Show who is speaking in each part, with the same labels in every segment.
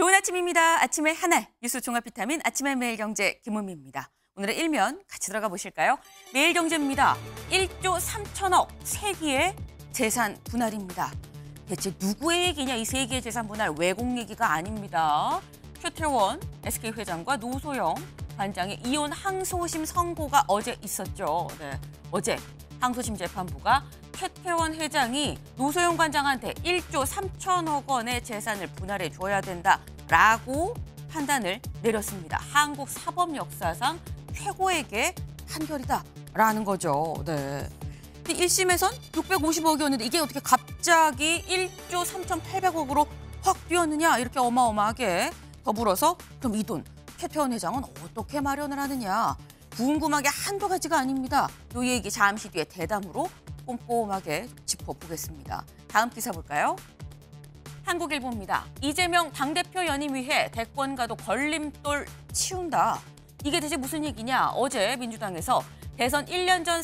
Speaker 1: 좋은 아침입니다. 아침의 하나 뉴스 종합 비타민 아침의 매일경제 김은미입니다. 오늘의 일면 같이 들어가 보실까요? 매일경제입니다. 1조 3천억 세기의 재산 분할입니다. 대체 누구의 얘기냐? 이 세기의 재산 분할 외국 얘기가 아닙니다. 최태원 SK 회장과 노소영 관장의 이혼 항소심 선고가 어제 있었죠. 네, 어제 항소심 재판부가 최태원 회장이 노소영 관장한테 1조 3천억 원의 재산을 분할해 줘야 된다라고 판단을 내렸습니다. 한국 사법 역사상 최고액의 판결이다라는 거죠. 네. 1심에선 650억이었는데 이게 어떻게 갑자기 1조 3,800억으로 확 뛰었느냐 이렇게 어마어마하게 더불어서 그럼 이 돈 최태원 회장은 어떻게 마련을 하느냐 궁금하게 한두 가지가 아닙니다. 이 얘기 잠시 뒤에 대담으로 꼼꼼하게 짚어보겠습니다. 다음 기사 볼까요? 한국일보입니다. 이재명 당대표 연임 위해 대권가도 걸림돌 치운다. 이게 대체 무슨 얘기냐? 어제 민주당에서 대선 1년 전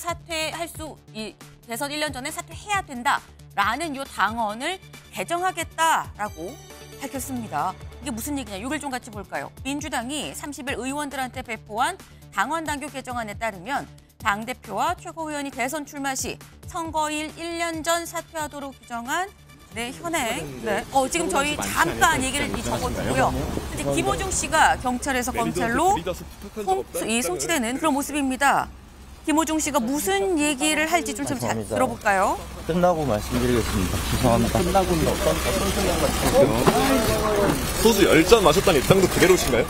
Speaker 1: 대선 1년 전에 사퇴해야 된다라는 요 당헌을 개정하겠다라고 밝혔습니다. 이게 무슨 얘기냐? 이걸 좀 같이 볼까요? 민주당이 30일 의원들한테 배포한 당헌 당규 개정안에 따르면 당대표와 최고위원이 대선 출마 시 선거일 1년 전 사퇴하도록 규정한 현행. 지금 저희 잠깐 얘기를 적어주고요. 이제 김호중 씨가 경찰에서 검찰로 송치되는 그런 모습입니다. 김호중 씨가 무슨 얘기를 할지 좀 잘 들어볼까요?
Speaker 2: 끝나고 말씀드리겠습니다. 죄송합니다.
Speaker 3: 끝나고는 어떤 생각 같으세요?
Speaker 4: 소주 10잔 마셨다는 입장도 그대로신가요?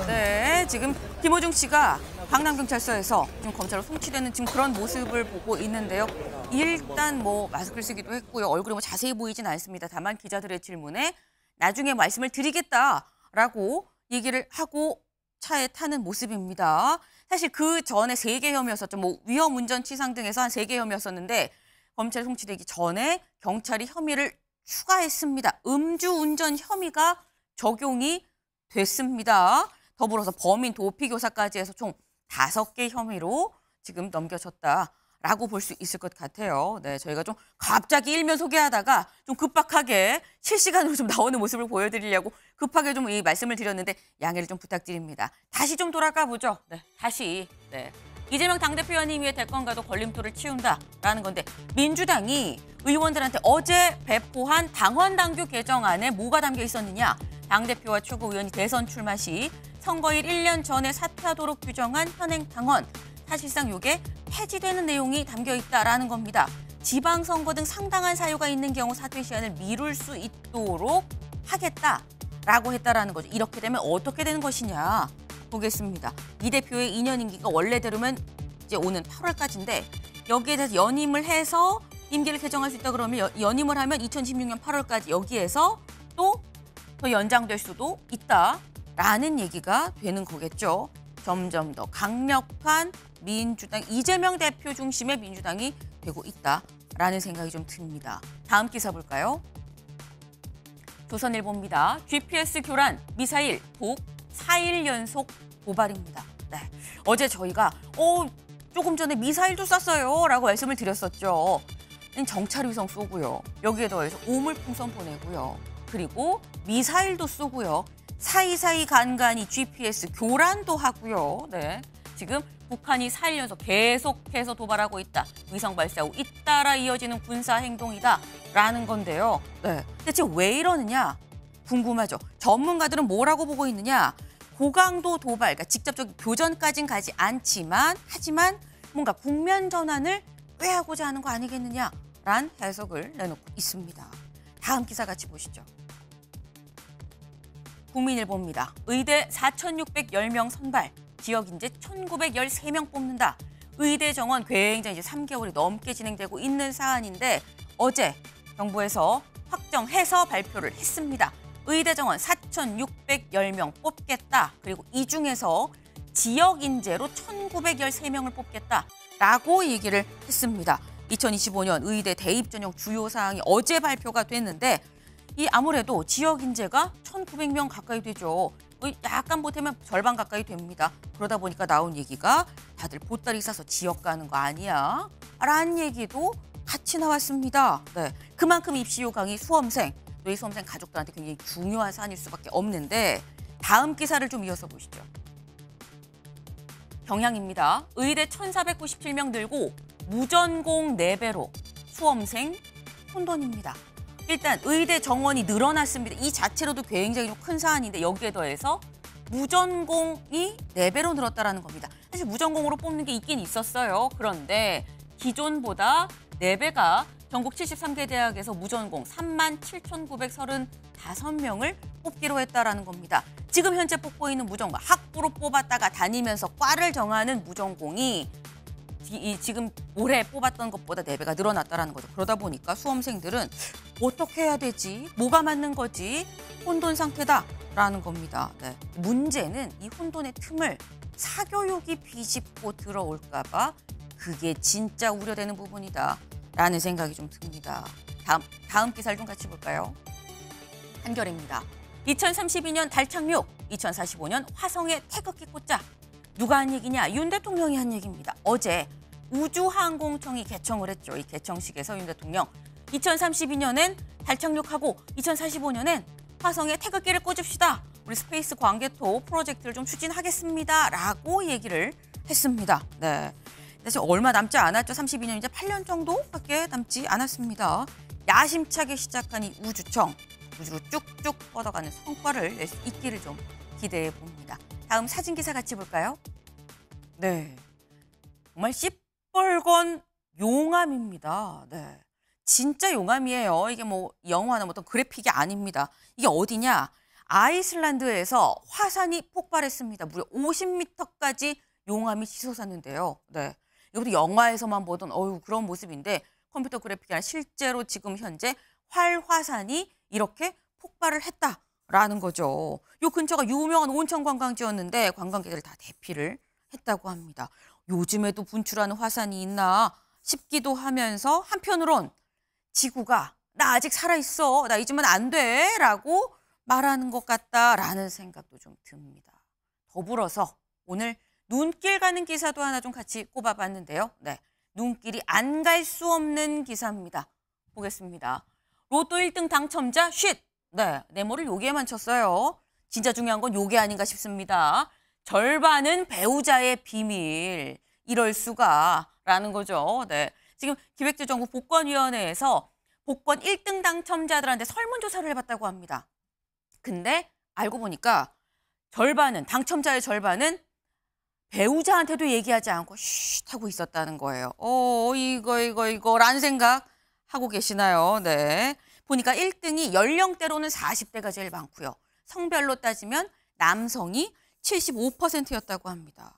Speaker 1: 네, 지금 김호중 씨가 강남경찰서에서 지금 검찰로 송치되는 지금 그런 모습을 보고 있는데요. 일단 마스크를 쓰기도 했고요. 얼굴이 자세히 보이진 않습니다. 다만 기자들의 질문에 나중에 말씀을 드리겠다라고 얘기를 하고 차에 타는 모습입니다. 사실 그 전에 3개 혐의였었죠. 위험운전치상 등에서 한 3개 혐의였었는데 검찰에 송치되기 전에 경찰이 혐의를 추가했습니다. 음주운전 혐의가 적용이 됐습니다. 더불어서 범인 도피교사까지 해서 총 5개 혐의로 지금 넘겨졌다라고 볼 수 있을 것 같아요. 네, 저희가 좀 갑자기 일면 소개하다가 좀 급박하게 실시간으로 좀 나오는 모습을 보여드리려고 급하게 좀 이 말씀을 드렸는데 양해를 좀 부탁드립니다. 다시 좀 돌아가 보죠. 네, 다시. 이재명 당대표 연임 위해 대권가도 걸림돌을 치운다라는 건데 민주당이 의원들한테 어제 배포한 당헌 당규 개정안에 뭐가 담겨 있었느냐? 당대표와 최고위원이 대선 출마 시 선거일 1년 전에 사퇴하도록 규정한 현행 당헌. 사실상 이게 폐지되는 내용이 담겨 있다라는 겁니다. 지방선거 등 상당한 사유가 있는 경우 사퇴 시한을 미룰 수 있도록 하겠다라고 했다라는 거죠. 이렇게 되면 어떻게 되는 것이냐 보겠습니다. 이 대표의 2년 임기가 원래대로면 이제 오는 8월까지인데 여기에 대해서 연임을 해서 임기를 개정할 수 있다 그러면 연임을 하면 2016년 8월까지 여기에서 또 더 연장될 수도 있다라는 얘기가 되는 거겠죠. 점점 더 강력한 민주당, 이재명 대표 중심의 민주당이 되고 있다라는 생각이 좀 듭니다. 다음 기사 볼까요? 조선일보입니다. GPS 교란, 미사일, 북 4일 연속 도발입니다. 네, 어제 저희가 조금 전에 미사일도 쐈어요 라고 말씀을 드렸었죠. 정찰위성 쏘고요. 여기에 더해서 오물풍선 보내고요. 그리고 미사일도 쏘고요. 사이사이 간간히 GPS 교란도 하고요. 네, 지금 북한이 4일 연속 계속해서 도발하고 있다. 위성 발사 후 잇따라 이어지는 군사 행동이다라는 건데요. 네, 대체 왜 이러느냐 궁금하죠. 전문가들은 뭐라고 보고 있느냐. 고강도 도발, 그러니까 직접적인 교전까지는 가지 않지만 하지만 뭔가 국면 전환을 꾀하고자 하는 거 아니겠느냐라는 해석을 내놓고 있습니다. 다음 기사 같이 보시죠. 국민일보입니다. 의대 4,610명 선발, 지역인재 1,913명 뽑는다. 의대 정원 굉장히 이제 3개월이 넘게 진행되고 있는 사안인데 어제 정부에서 확정해서 발표를 했습니다. 의대 정원 4,610명 뽑겠다. 그리고 이 중에서 지역 인재로 1,913명을 뽑겠다라고 얘기를 했습니다. 2025년 의대 대입 전형 주요 사항이 어제 발표가 됐는데 이 아무래도 지역 인재가 1,900명 가까이 되죠. 약간 보태면 절반 가까이 됩니다. 그러다 보니까 나온 얘기가 다들 보따리 싸서 지역 가는 거 아니야? 라는 얘기도 같이 나왔습니다. 네, 그만큼 입시 요강이 수험생, 또 이 수험생 가족들한테 굉장히 중요한 사안일 수밖에 없는데 다음 기사를 좀 이어서 보시죠. 경향입니다. 의대 1,497명 늘고 무전공 4배로 수험생 혼돈입니다. 일단 의대 정원이 늘어났습니다. 이 자체로도 굉장히 큰 사안인데 여기에 더해서 무전공이 4배로 늘었다는 겁니다. 사실 무전공으로 뽑는 게 있긴 있었어요. 그런데 기존보다 4배가 전국 73개 대학에서 무전공 37,935명을 뽑기로 했다는 겁니다. 지금 현재 뽑고 있는 무전공, 학부로 뽑았다가 다니면서 과를 정하는 무전공이 지금 올해 뽑았던 것보다 4배가 늘어났다는 거죠. 그러다 보니까 수험생들은 어떻게 해야 되지? 뭐가 맞는 거지? 혼돈 상태다라는 겁니다. 네. 문제는 이 혼돈의 틈을 사교육이 비집고 들어올까 봐 그게 진짜 우려되는 부분이다라는 생각이 좀 듭니다. 다음 기사를 좀 같이 볼까요? 한겨레입니다. 2032년 달 착륙, 2045년 화성에 태극기 꽂자. 누가 한 얘기냐? 윤 대통령이 한 얘기입니다. 어제 우주항공청이 개청을 했죠. 이 개청식에서 윤 대통령 2032년엔 달 착륙하고 2045년엔 화성에 태극기를 꽂읍시다. 우리 스페이스 광개토 프로젝트를 좀 추진하겠습니다. 라고 얘기를 했습니다. 네. 사실 얼마 남지 않았죠. 32년 이제 8년 정도밖에 남지 않았습니다. 야심차게 시작한 이 우주청. 우주로 쭉쭉 뻗어가는 성과를 낼 수 있기를 좀 기대해 봅니다. 다음 사진 기사 같이 볼까요? 네, 정말 시뻘건 용암입니다. 네, 진짜 용암이에요. 이게 뭐 영화나 어떤 그래픽이 아닙니다. 이게 어디냐? 아이슬란드에서 화산이 폭발했습니다. 무려 50m까지 용암이 치솟았는데요. 네, 이것도 영화에서만 보던 그런 모습인데 컴퓨터 그래픽이 아니라 실제로 지금 현재 활화산이 이렇게 폭발을 했다라는 거죠. 요 근처가 유명한 온천 관광지였는데 관광객들 다 대피를 했다고 합니다. 요즘에도 분출하는 화산이 있나 싶기도 하면서 한편으론 지구가 나 아직 살아있어, 나 잊으면 안 돼 라고 말하는 것 같다라는 생각도 좀 듭니다. 더불어서 오늘 눈길 가는 기사도 하나 좀 같이 꼽아봤는데요. 네, 눈길이 안 갈 수 없는 기사입니다. 보겠습니다. 로또 1등 당첨자 쉿! 네, 네모를 여기에만 쳤어요. 진짜 중요한 건 요게 아닌가 싶습니다. 절반은 배우자의 비밀. 이럴 수가 라는 거죠. 네, 지금 기획재정부 복권위원회에서 복권 1등 당첨자들한테 설문조사를 해봤다고 합니다. 근데 알고 보니까 당첨자의 절반은 배우자한테도 얘기하지 않고 쉿 하고 있었다는 거예요. 이거라는 생각 하고 계시나요? 네. 보니까 1등이 연령대로는 40대가 제일 많고요. 성별로 따지면 남성이 75%였다고 합니다.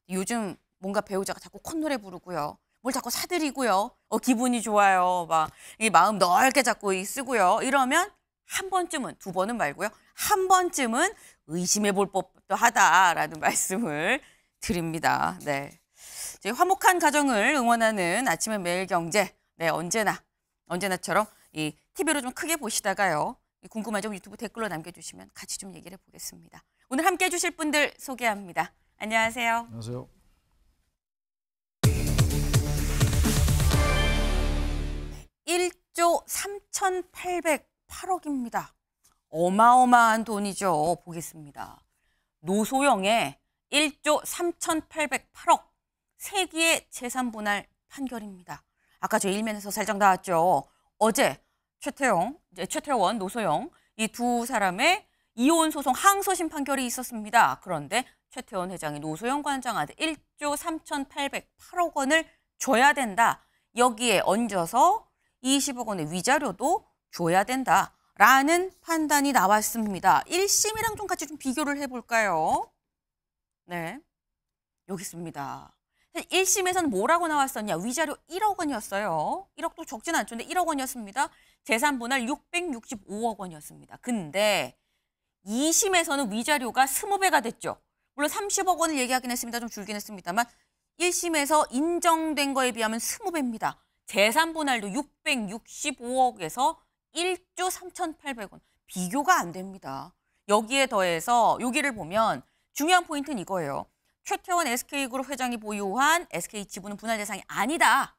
Speaker 1: 요즘 뭔가 배우자가 자꾸 콧노래 부르고요. 뭘 자꾸 사드리고요. 기분이 좋아요. 막 이 마음 넓게 잡고 쓰고요. 이러면 한 번쯤은, 2번은 말고요. 한 번쯤은 의심해 볼 법도 하다라는 말씀을 드립니다. 네. 화목한 가정을 응원하는 아침의 매일경제. 네, 언제나처럼 이 TV로 좀 크게 보시다가요. 궁금한 점 유튜브 댓글로 남겨주시면 같이 좀 얘기를 해보겠습니다. 오늘 함께 해주실 분들 소개합니다. 안녕하세요.
Speaker 3: 안녕하세요.
Speaker 1: 1조 3,808억입니다. 어마어마한 돈이죠. 보겠습니다. 노소영의 1조 3,808억 세기의 재산 분할 판결입니다. 아까 저 일면에서 살짝 나왔죠. 어제 최태원, 노소영 이 두 사람의 이혼 소송 항소심 판결이 있었습니다. 그런데 최태원 회장이 노소영 관장한테 1조 3,808억 원을 줘야 된다. 여기에 얹어서 20억 원의 위자료도 줘야 된다라는 판단이 나왔습니다. 1심이랑 좀 같이 좀 비교를 해볼까요? 네, 여기 있습니다. 1심에서는 뭐라고 나왔었냐? 위자료 1억 원이었어요. 1억도 적진 않죠. 근데 1억 원이었습니다. 재산 분할 665억 원이었습니다. 근데 2심에서는 위자료가 20배가 됐죠. 물론 30억 원을 얘기하긴 했습니다. 좀 줄긴 했습니다만 1심에서 인정된 거에 비하면 20배입니다. 재산 분할도 665억에서 1조 3,800원. 비교가 안 됩니다. 여기에 더해서 여기를 보면 중요한 포인트는 이거예요. 최태원 SK그룹 회장이 보유한 SK 지분은 분할 대상이 아니다.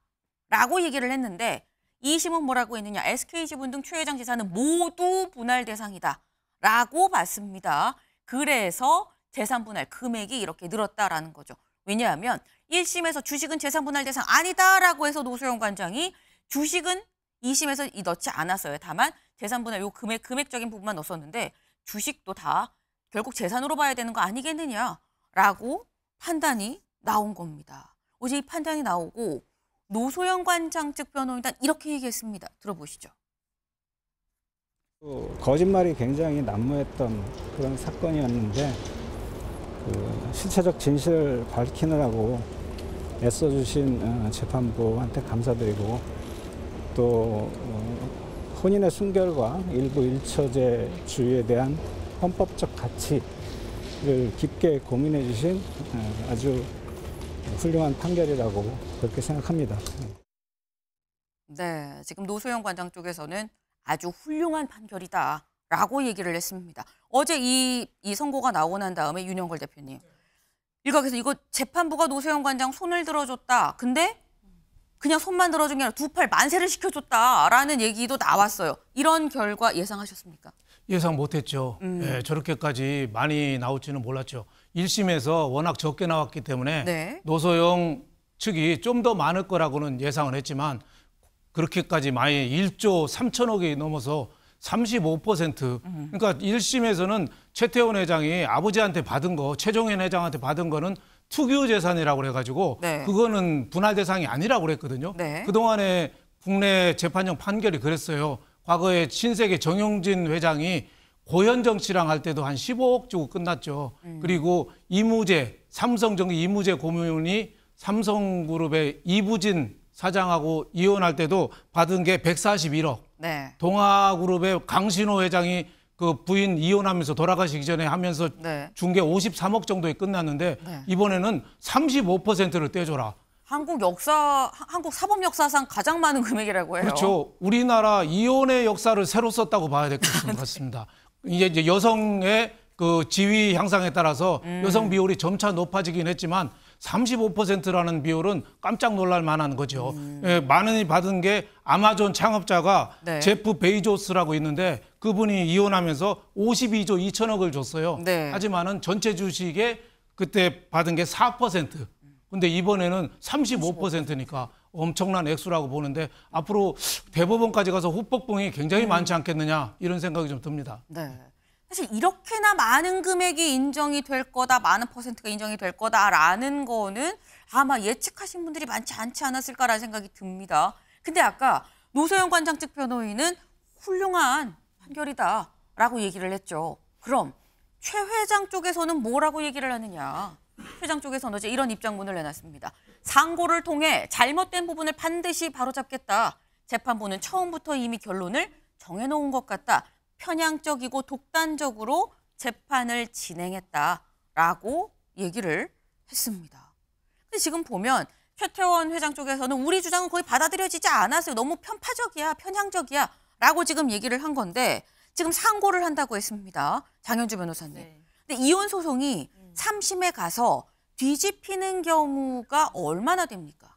Speaker 1: 라고 얘기를 했는데 2심은 뭐라고 했느냐. SK지분 등 최 회장 재산은 모두 분할 대상이다 라고 봤습니다. 그래서 재산 분할 금액이 이렇게 늘었다라는 거죠. 왜냐하면 1심에서 주식은 재산 분할 대상 아니다라고 해서 노소영 관장이 주식은 2심에서 넣지 않았어요. 다만 재산 분할 요 금액적인 부분만 넣었었는데 주식도 다 결국 재산으로 봐야 되는 거 아니겠느냐라고 판단이 나온 겁니다. 어제 이 판단이 나오고 노소영 관장 측 변호인단 이렇게 얘기했습니다. 들어보시죠.
Speaker 5: 거짓말이 굉장히 난무했던 그런 사건이었는데 실체적 진실을 밝히느라고 애써주신 재판부한테 감사드리고 또 혼인의 순결과 일부 일처제주의에 대한 헌법적 가치를 깊게 고민해 주신 아주 훌륭한 판결이라고 그렇게 생각합니다.
Speaker 1: 네, 지금 노소영 관장 쪽에서는 아주 훌륭한 판결이다라고 얘기를 했습니다. 어제 이 선고가 나오고 난 다음에 윤영걸 대표님, 일각에서 이거 재판부가 노소영 관장 손을 들어줬다. 근데 그냥 손만 들어준 게 아니라 두 팔 만세를 시켜줬다라는 얘기도 나왔어요. 이런 결과 예상하셨습니까?
Speaker 6: 예상 못했죠. 예, 저렇게까지 많이 나올지는 몰랐죠. 1심에서 워낙 적게 나왔기 때문에
Speaker 1: 네. 노소영
Speaker 6: 측이 좀 더 많을 거라고는 예상을 했지만 그렇게까지 많이 1조 3천억이 넘어서 35%. 그러니까 1심에서는 최태원 회장이 아버지한테 받은 거, 최종현 회장한테 받은 거는 특유 재산이라고 그래가지고
Speaker 1: 네.
Speaker 6: 그거는 분할 대상이 아니라고 그랬거든요.
Speaker 1: 네.
Speaker 6: 그동안에 국내 재판정 판결이 그랬어요. 과거에 신세계 정용진 회장이 고현정 씨랑 할 때도 한 15억 주고 끝났죠. 그리고 이무재, 삼성전기 이무재 고문이 삼성그룹의 이부진 사장하고 이혼할 때도 받은 게 141억.
Speaker 1: 네.
Speaker 6: 동아그룹의 강신호 회장이 그 부인 이혼하면서 돌아가시기 전에 하면서
Speaker 1: 네.
Speaker 6: 준 게 53억 정도에 끝났는데
Speaker 1: 네.
Speaker 6: 이번에는 35%를 떼줘라.
Speaker 1: 한국 사법 역사상 가장 많은 금액이라고 해요.
Speaker 6: 그렇죠. 우리나라 이혼의 역사를 새로 썼다고 봐야 될 것 같습니다. 이제 여성의 그 지위 향상에 따라서 여성 비율이 점차 높아지긴 했지만 35%라는 비율은 깜짝 놀랄 만한 거죠. 예, 많이 받은 게 아마존 창업자가
Speaker 1: 네.
Speaker 6: 제프 베이조스라고 있는데 그분이 이혼하면서 52조 2천억을 줬어요.
Speaker 1: 네.
Speaker 6: 하지만은 전체 주식에 그때 받은 게 4%. 근데 이번에는 35%니까 엄청난 액수라고 보는데 앞으로 대법원까지 가서 후폭풍이 굉장히 많지 않겠느냐 이런 생각이 좀 듭니다.
Speaker 1: 네. 사실 이렇게나 많은 금액이 인정이 될 거다, 많은 퍼센트가 인정이 될 거다라는 거는 아마 예측하신 분들이 많지 않지 않았을까라는 생각이 듭니다. 근데 아까 노소영 관장 측 변호인은 훌륭한 판결이다라고 얘기를 했죠. 그럼 최 회장 쪽에서는 뭐라고 얘기를 하느냐. 회장 쪽에서는 어제 이런 입장문을 내놨습니다. 상고를 통해 잘못된 부분을 반드시 바로잡겠다. 재판부는 처음부터 이미 결론을 정해놓은 것 같다. 편향적이고 독단적으로 재판을 진행했다라고 얘기를 했습니다. 근데 지금 보면 최태원 회장 쪽에서는 우리 주장은 거의 받아들여지지 않았어요. 너무 편파적이야, 편향적이야 라고 지금 얘기를 한 건데 지금 상고를 한다고 했습니다. 장현주 변호사님.
Speaker 7: 네.
Speaker 1: 근데 이혼 소송이 3심에 가서 뒤집히는 경우가 얼마나 됩니까?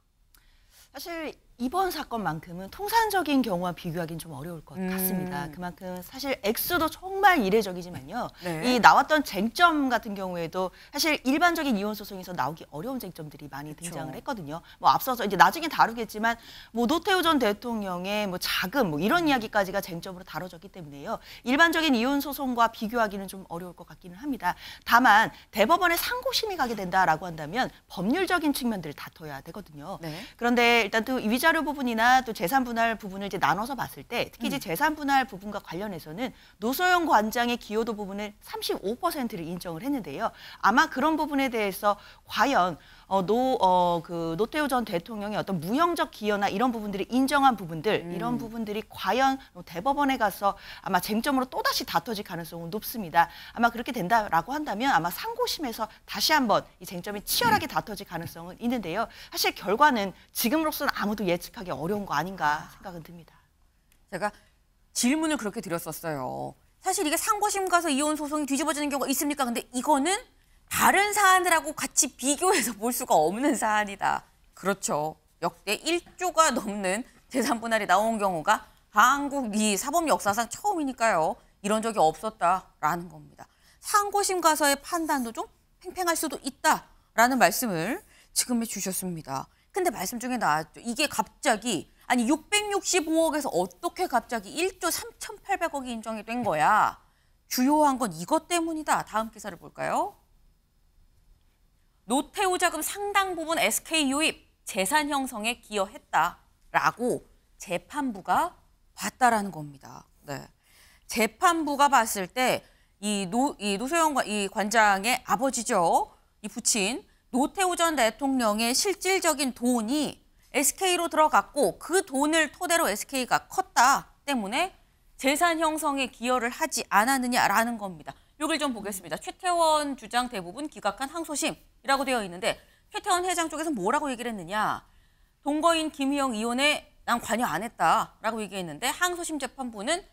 Speaker 7: 사실 이번 사건만큼은 통상적인 경우와 비교하기는 좀 어려울 것 같습니다. 그만큼 사실 액수도 정말 이례적이지만요.
Speaker 1: 네.
Speaker 7: 이 나왔던 쟁점 같은 경우에도 사실 일반적인 이혼 소송에서 나오기 어려운 쟁점들이 많이 등장을 했거든요. 뭐 앞서서 이제 나중에 다루겠지만 뭐 노태우 전 대통령의 뭐 자금 뭐 이런 이야기까지가 쟁점으로 다뤄졌기 때문에요. 일반적인 이혼 소송과 비교하기는 좀 어려울 것 같기는 합니다. 다만 대법원에 상고심이 가게 된다라고 한다면 법률적인 측면들을 다퉈야 되거든요.
Speaker 1: 네.
Speaker 7: 그런데 일단 또 위자료 부분이나 또 재산 분할 부분을 이제 나눠서 봤을 때 특히 이제 재산 분할 부분과 관련해서는 노소영 관장의 기여도 부분을 35%를 인정을 했는데요. 아마 그런 부분에 대해서 과연 노태우 전 대통령의 어떤 무형적 기여나 이런 부분들이 인정한 부분들, 이런 부분들이 과연 대법원에 가서 아마 쟁점으로 또다시 다퉈질 가능성은 높습니다. 아마 그렇게 된다라고 한다면 아마 상고심에서 다시 한번 이 쟁점이 치열하게 다퉈질 가능성은 있는데요. 사실 결과는 지금으로서는 아무도 예측하기 어려운 거 아닌가 생각은 듭니다.
Speaker 1: 제가 질문을 그렇게 드렸었어요. 사실 이게 상고심 가서 이혼 소송이 뒤집어지는 경우가 있습니까? 근데 이거는 다른 사안들하고 같이 비교해서 볼 수가 없는 사안이다. 그렇죠. 역대 1조가 넘는 재산 분할이 나온 경우가 한국 이 사법 역사상 처음이니까요. 이런 적이 없었다라는 겁니다. 상고심 가서의 판단도 좀 팽팽할 수도 있다라는 말씀을 지금 해주셨습니다. 근데 말씀 중에 나왔죠. 이게 갑자기 아니 665억에서 어떻게 갑자기 1조 3,800억이 인정이 된 거야. 주요한 건 이것 때문이다. 다음 기사를 볼까요? 노태우 자금 상당 부분 SK 유입, 재산 형성에 기여했다라고 재판부가 봤다라는 겁니다. 네. 재판부가 봤을 때 이 노소영 이 관장의 아버지죠. 이 부친 노태우 전 대통령의 실질적인 돈이 SK로 들어갔고 그 돈을 토대로 SK가 컸다 때문에 재산 형성에 기여를 하지 않았느냐라는 겁니다. 이걸 좀 보겠습니다. 최태원 주장 대부분 기각한 항소심이라고 되어 있는데 최태원 회장 쪽에서 뭐라고 얘기를 했느냐. 동거인 김희영 이혼에 난 관여 안 했다라고 얘기했는데 항소심 재판부는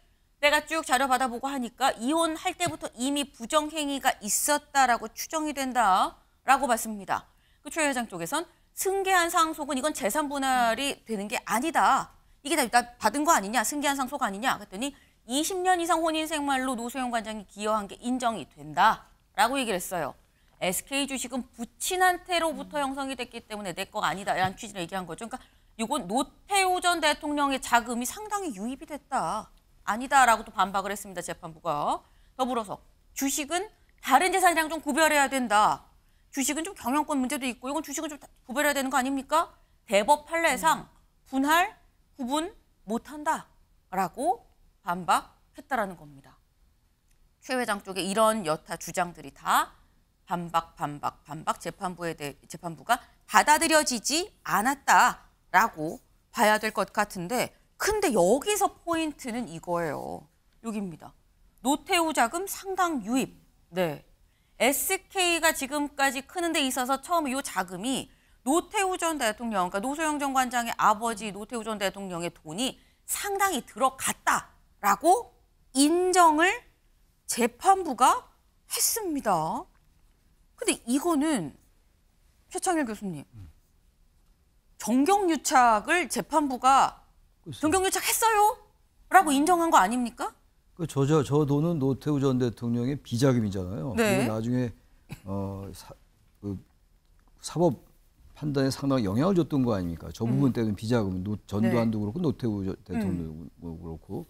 Speaker 1: 내가 쭉 자료 받아보고 하니까 이혼할 때부터 이미 부정행위가 있었다라고 추정이 된다라고 봤습니다. 그 최 회장 쪽에선 승계한 상속은 이건 재산 분할이 되는 게 아니다. 이게 다 받은 거 아니냐, 승계한 상속 아니냐 그랬더니 20년 이상 혼인 생활로 노소영 관장이 기여한 게 인정이 된다라고 얘기를 했어요. SK 주식은 부친한테로부터 형성이 됐기 때문에 내 거가 아니다라는 취지로 얘기한 거죠. 그러니까 이건 노태우 전 대통령의 자금이 상당히 유입이 됐다. 아니다라고 또 반박을 했습니다. 재판부가. 더불어서 주식은 다른 재산이랑 좀 구별해야 된다. 주식은 좀 경영권 문제도 있고 이건 주식은 좀 구별해야 되는 거 아닙니까? 대법 판례상 분할, 구분 못한다라고 반박했다라는 겁니다. 최 회장 쪽에 이런 여타 주장들이 다 반박 재판부가 받아들여지지 않았다라고 봐야 될 것 같은데 근데 여기서 포인트는 이거예요. 여기입니다. 노태우 자금 상당 유입. 네. SK가 지금까지 크는 데 있어서 처음에 이 자금이 노태우 전 대통령, 그러니까 노소영 전 관장의 아버지 노태우 전 대통령의 돈이 상당히 들어갔다라고 인정을 재판부가 했습니다. 근데 이거는 최창일 교수님, 정경유착을 재판부가 정경유착했어요? 라고 인정한 거 아닙니까?
Speaker 3: 저 돈은 노태우 전 대통령의 비자금이잖아요.
Speaker 1: 네.
Speaker 3: 그리고 나중에 사법 판단에 상당히 영향을 줬던 거 아닙니까? 저 부분 때문에 비자금, 전두환도 그렇고 노태우 대통령도 그렇고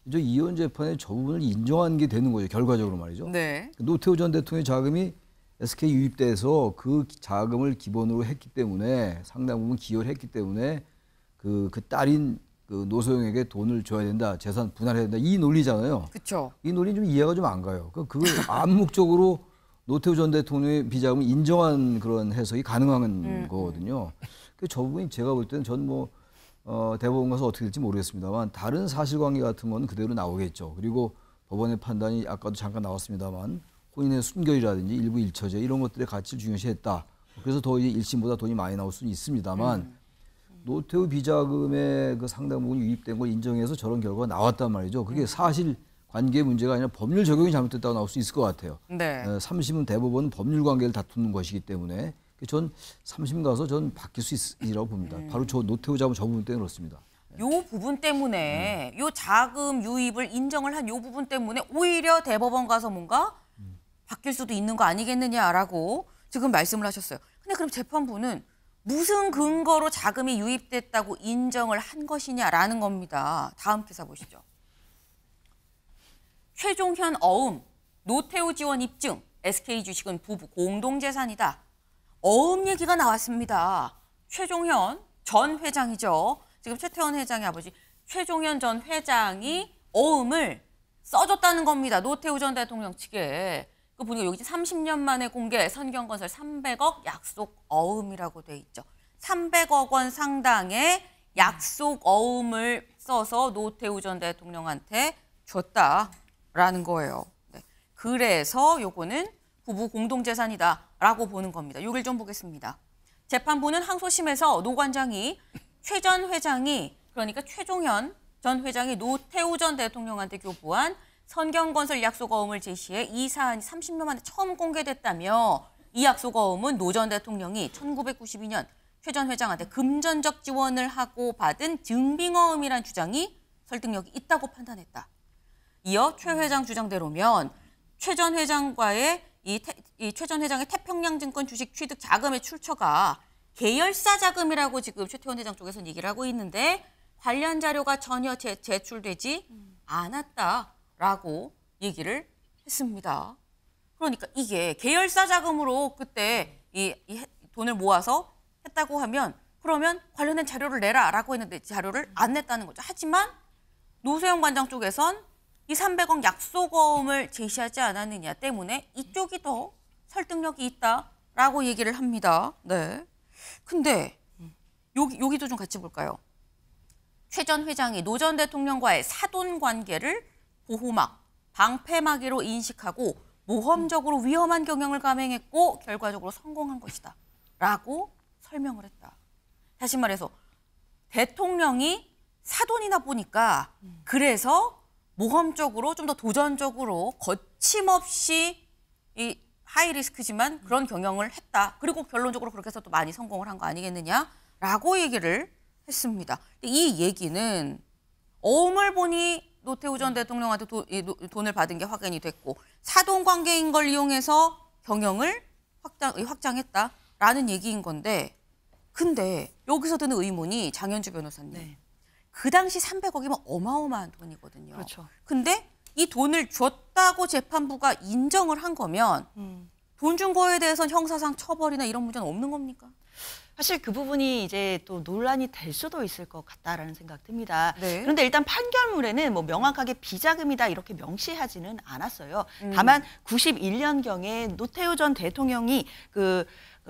Speaker 3: 이제 이혼 재판에 저 부분을 인정한 게 되는 거죠. 결과적으로 말이죠.
Speaker 1: 네.
Speaker 3: 노태우 전 대통령의 자금이 SK 유입돼서 그 자금을 기본으로 했기 때문에 상당 부분 기여를 했기 때문에 그 딸인 그 노소영에게 돈을 줘야 된다, 재산 분할해야 된다 이 논리잖아요.
Speaker 1: 그렇죠.
Speaker 3: 이 논리 좀 이해가 좀 안 가요. 그걸 암묵적으로 노태우 전 대통령의 비자금을 인정한 그런 해석이 가능한 거거든요. 저 부분이 제가 볼 때는 전 대법원 가서 어떻게 될지 모르겠습니다만 다른 사실관계 같은 건 그대로 나오겠죠. 그리고 법원의 판단이 아까도 잠깐 나왔습니다만 혼인의 순결이라든지 일부 일처제 이런 것들의 가치를 중요시했다. 그래서 더 이제 1심보다 돈이 많이 나올 수는 있습니다만 노태우 비자금의 그 상당 부분이 유입된 걸 인정해서 저런 결과가 나왔단 말이죠. 그게 사실 관계 문제가 아니라 법률 적용이 잘못됐다고 나올 수 있을 것 같아요.
Speaker 1: 네.
Speaker 3: 3심은 대법원은 법률 관계를 다투는 것이기 때문에 전 3심 가서 전 바뀔 수 있으리라고 봅니다. 바로 저 노태우 자금 저 부분 때문에 그렇습니다.
Speaker 1: 요 부분 때문에 요 자금 유입을 인정을 한 요 부분 때문에 오히려 대법원 가서 뭔가 바뀔 수도 있는 거 아니겠느냐라고 지금 말씀을 하셨어요. 근데 그럼 재판부는 무슨 근거로 자금이 유입됐다고 인정을 한 것이냐라는 겁니다. 다음 기사 보시죠. 최종현 어음, 노태우 지원 입증, SK 주식은 부부 공동재산이다. 어음 얘기가 나왔습니다. 최종현 전 회장이죠. 지금 최태원 회장의 아버지 최종현 전 회장이 어음을 써줬다는 겁니다. 노태우 전 대통령 측에. 그 보니까 여기 30년 만에 공개 선경건설 300억 약속 어음이라고 돼 있죠. 300억 원 상당의 약속 어음을 써서 노태우 전 대통령한테 줬다라는 거예요. 네. 그래서 요거는 부부 공동재산이다라고 보는 겁니다. 요걸 좀 보겠습니다. 재판부는 항소심에서 노 관장이 최 전 회장이 그러니까 최종현 전 회장이 노태우 전 대통령한테 교부한 선경건설 약속어음을 제시해 이 사안이 30년 만에 처음 공개됐다며 이 약속어음은 노 전 대통령이 1992년 최 전 회장한테 금전적 지원을 하고 받은 증빙어음이란 주장이 설득력이 있다고 판단했다. 이어 최 회장 주장대로면 최 전 회장과의 최 전 회장의 태평양증권 주식 취득 자금의 출처가 계열사 자금이라고 지금 최태원 회장 쪽에서는 얘기를 하고 있는데 관련 자료가 전혀 제출되지 않았다라고 얘기를 했습니다. 그러니까 이게 계열사 자금으로 그때 이 돈을 모아서 했다고 하면 그러면 관련된 자료를 내라라고 했는데 자료를 안 냈다는 거죠. 하지만 노소영 관장 쪽에선 이 300억 약속어음을 제시하지 않았느냐 때문에 이쪽이 더 설득력이 있다라고 얘기를 합니다. 네. 근데 여기도 좀 같이 볼까요? 최 전 회장이 노 전 대통령과의 사돈 관계를 보호막, 방패막이로 인식하고 모험적으로 위험한 경영을 감행했고 결과적으로 성공한 것이다. 라고 설명을 했다. 다시 말해서 대통령이 사돈이나 보니까 그래서 모험적으로 좀 더 도전적으로 거침없이 이 하이리스크지만 그런 경영을 했다. 그리고 결론적으로 그렇게 해서 또 많이 성공을 한 거 아니겠느냐라고 얘기를 했습니다. 이 얘기는 어음을 보니 노태우 전 대통령한테 돈을 받은 게 확인이 됐고 사돈 관계인 걸 이용해서 경영을 확장했다라는 얘기인 건데 근데 여기서 드는 의문이 장현주 변호사님.
Speaker 7: 네.
Speaker 1: 그 당시 300억이면 어마어마한 돈이거든요.
Speaker 7: 그렇죠.
Speaker 1: 근데 이 돈을 줬다고 재판부가 인정을 한 거면 돈 준 거에 대해서는 형사상 처벌이나 이런 문제는 없는 겁니까?
Speaker 7: 사실 그 부분이 이제 또 논란이 될 수도 있을 것 같다라는 생각 듭니다.
Speaker 1: 네.
Speaker 7: 그런데 일단 판결문에는 뭐 명확하게 비자금이다 이렇게 명시하지는 않았어요. 다만 91년경에 노태우 전 대통령이